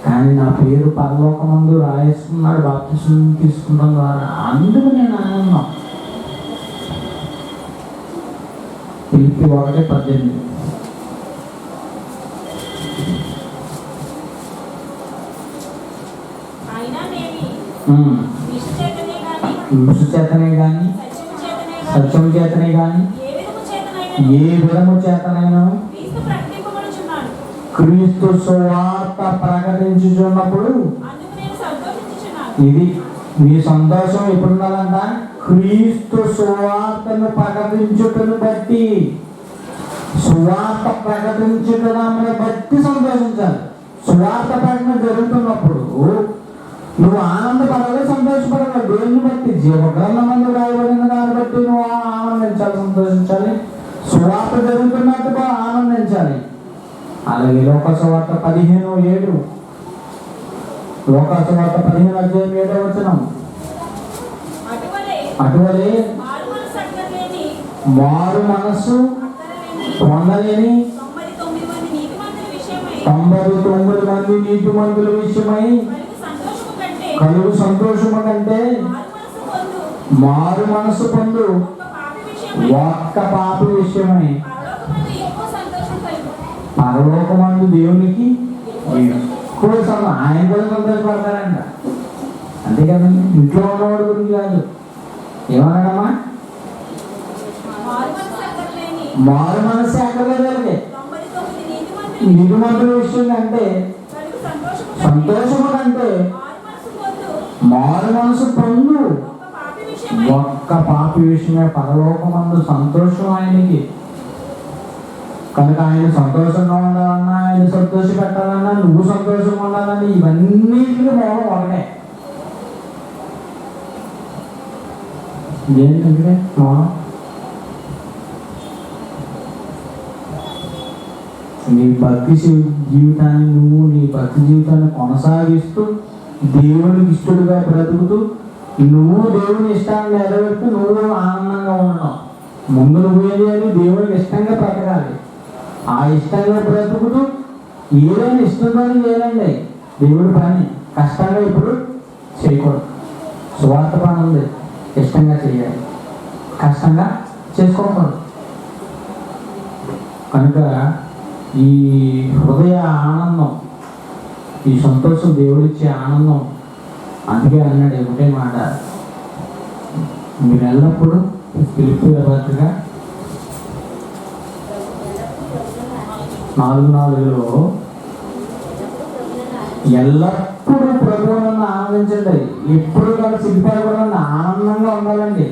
కానీ నా పేరు పరలోకమందు రాయేసుకున్నాడు బాప్తిసం తీసుకున్నాం ద్వారా, అందుకు నేను ఆనందం. పిలిపి 1:18. విషు చేతనే కానీ సత్యం చేతనే కానీ ఏ విధము చేతనైనా క్రీస్తు సువార్త ప్రకటించుచున్నప్పుడు, ఇది మీ సంతోషం ఎప్పుడు ఉండాలంట? క్రీస్తు సువార్తను ప్రకటించుటను బట్టి, సువార్త ప్రకటించుటను బట్టి సంతోషించాలి. సువార్త ప్రకటన జరుగుతున్నప్పుడు నువ్వు ఆనందపడాలి, సంతోషపడాలి. దేన్ని బట్టి? జీవగ్రంథమందు రాయబడిన దాన్ని బట్టి నువ్వు ఆనందించాలి, సంతోషించాలి. సువార్త జరుగుతున్నట్టుగా ఆనందించాలి. అలాగే లోకసువార్త 15:7, లోకసువార్త 15:7 అటువలే మారు మనస్సు పొందలేని 99 మంది నీతిమంతుల విషయమై కలుగు సంతోషము కంటే మారు మనస్సు పొందు ఒక్క పాపి విషయమై పరలోకమందు దేవునికి ఎక్కువ ఆయన కూడా సంతోషపడతాడంట. అంతే కదండి, ఇంట్లో ఉన్నవాడు గురించి కాదు. ఏమన్నాడమ్మా? మారు మనస్సు ఎక్కర్లేదండి, నీతిమంతుల విషయం అంటే సంతోషము కంటే మారు మనసు పొందు ఒక్క పాపి విషయమే పరలోకమందు సంతోషం ఆయనకి. కనుక ఆయన సంతోషంగా ఉండాలన్నా, ఆయన సంతోష పెట్టాలన్నా, నువ్వు సంతోషంగా ఉండాలన్నా, ఇవన్నిటికీ మూలం ఒకటే. ఏంటంటే మూలం నీ భక్తి జీవితాన్ని, నువ్వు నీ భక్తి జీవితాన్ని కొనసాగిస్తూ దేవునికి ఇష్టడుగా బ్రతుకుతూ నువ్వు దేవుని ఇష్టాన్ని నెరవేరుతూ నువ్వు ఆనందంగా ఉండడం. ముందు నువ్వు ఏం చేయాలి? దేవునికి ఇష్టంగా బ్రతకాలి. ఆ ఇష్టంగా బ్రతుకుతూ ఏదైనా ఇష్టంతో చేయాలండి దేవుడి పని. కష్టంగా ఇప్పుడు చేయకూడదు. స్వార్థ పని ఉంది, ఇష్టంగా చేయాలి, కష్టంగా చేసుకోకూడదు. కనుక ఈ హృదయ ఆనందం, ఈ సంతోషం దేవుడిచ్చే ఆనందం. అందుకే అన్నాడు ఒకటే మాట, మీరు ఎల్లప్పుడూ పిలుపు పత్రిక 4:4 ఎల్లప్పుడూ ప్రభువులను ఆనందించండి, ఎప్పుడు కూడా సిగ్గుపడకూడదు, ఆనందంగా ఉండాలండి.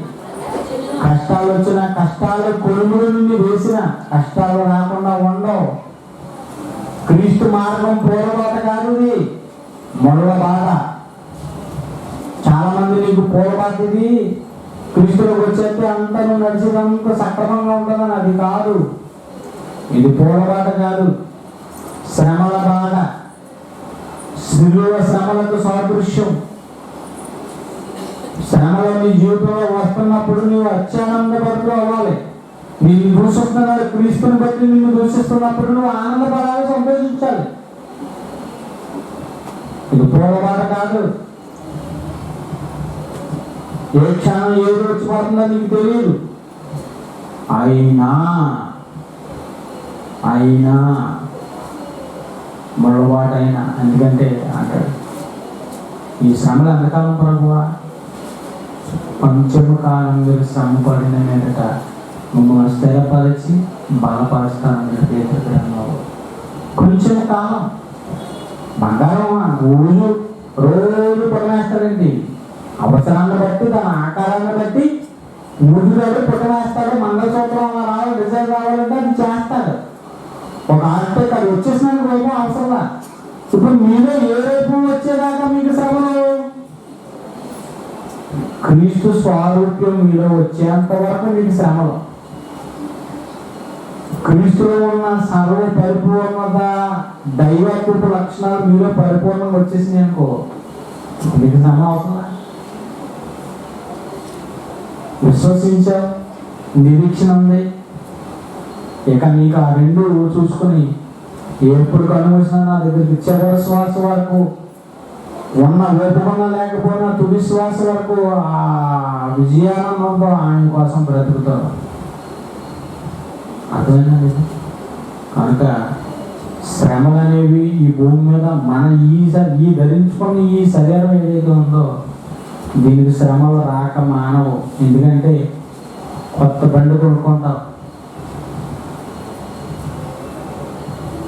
కష్టాలు వచ్చిన, కష్టాలు కొలుముల నుండి వేసిన, కష్టాలు రాకుండా ఉండవు. క్రీస్తు మార్గం పూలబాట కాదు, ఇది మొదల బాట. చాలా మంది నీకు పూలబాట ఇది, క్రీస్తులకు వచ్చేస్తే అంతా నువ్వు నడిచేదంతా సక్రమంగా ఉంటుందని. అది కాదు, ఇది పూలబాట కాదు, శ్రమల బాట. శిలువ శ్రమలకు సాదృశ్యం. శ్రమలు నీ జీవితంలో వస్తున్నప్పుడు నీవు అత్యానందపడుతూ అవ్వాలి. నిన్ను దూషిస్తున్నాడు, క్రీస్తుని బట్టి నిన్ను దూషిస్తున్నప్పుడు నువ్వు ఆనందపడాలి, సంతోషించాలి. ఇది పూలబాట కాదు. ఏ క్షణం ఏది వచ్చి పడుతుందో నీకు తెలియదు. అయినా మొదలుబాటైనా, ఎందుకంటే అంటాడు ఈ శ్రమలు ఎంతకాలం ప్రభువా? కొంచెము కాలం మీరు శ్రమ పడిన మీదట మమ్మల్ని స్థిరపరిచి బలపరుస్తానని పేతురు గ్రంథంలో. కొంచెం కాలం బంగారం రోజు పుట్టనేస్తాడండి. అవసరాన్ని బట్టి, తన ఆకారాన్ని బట్టి ముడుగాడు పుట్టనేస్తాడు. మంగళసూత్రం అలా రావాలి, డిజైన్ రావాలంటే అది చేస్తాడు. ఒక ఆర్టిక్ అది వచ్చేసినాక రేపు అవసరంలా. ఇప్పుడు మీలో ఏ రేపు వచ్చేదాకా మీకు శ్రమలు క్రీస్తు స్వారూప్యం మీలో వచ్చేంత వరకు మీకు శ్రమలు. క్రీస్తులో ఉన్న సర్వ పరిపూర్ణత, దైవత్వపు లక్షణాలు మీలో పరిపూర్ణంగా వచ్చేసినాయి అనుకో, మీకు శ్రమ అవుతుందా? విశ్వసించావు, నిరీక్షణ ఉంది, ఇక నీకు ఆ రెండు చూసుకుని ఎప్పుడు కనుమూసినా నా దగ్గరికి చివరి శ్వాస వరకు ఉన్న వేపకుండా లేకపోయినా తుది శ్వాస వరకు ఆ విజయానందంతో ఆయన కోసం బ్రతుకుతారు. అర్థమైందండి? కనుక శ్రమలు అనేవి ఈ భూమి మీద మన ఈ ధరించుకున్న ఈ శరీరం ఏదైతే ఉందో దీనికి శ్రమలు రాక మానవు. ఎందుకంటే కొత్త బండి కొనుక్కుంటాం,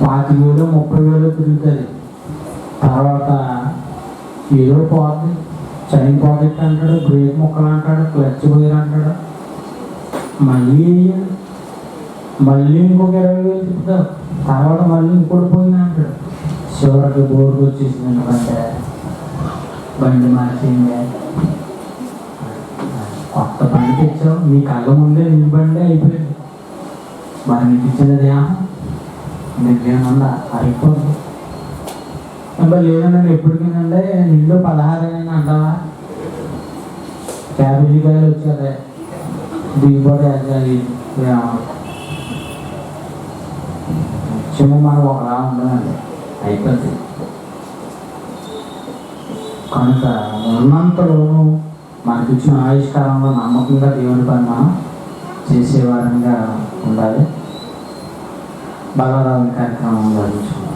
25,000 30,000 తిరుగుతుంది, తర్వాత ఏదో పోతుంది, చైన్ పాకెట్ అంటాడు, బ్రేక్ ముక్కలు అంటాడు, క్లచ్ వైర్ అంటాడు, మళ్ళీ ఇంకొక 20,000 తిప్పుతావు, తర్వాత మళ్ళీ ఇంకోటి పోయింది అంటాడు. చివరికి బోర్డు వచ్చేసింది, ఎందుకంటే బండి మార్చింది. కొత్త బండి తెచ్చావు, నీ కళ్ళ ముందే నీ బండి అయిపోయింది, మరి నీకు ఇచ్చిన దేహం నిర్ణయంగా అయిపోతుంది. ఇంకా లేదనండి ఎప్పటికీనంటే నిండు 16 అంటావా, క్యాబేజీకాయలు వచ్చారే దిగుబడి అది చిన్న మనం ఒకలా ఉండదండి, అయిపోతుంది. కనుక ఉన్నంతలోనూ మనకి ఇచ్చిన ఆవిష్కారంలో నమ్మకంగా దేవుని పని మనం చేసేవారంగా ఉండాలి. బలరావు కార్యక్రమం జరుగుతుంది.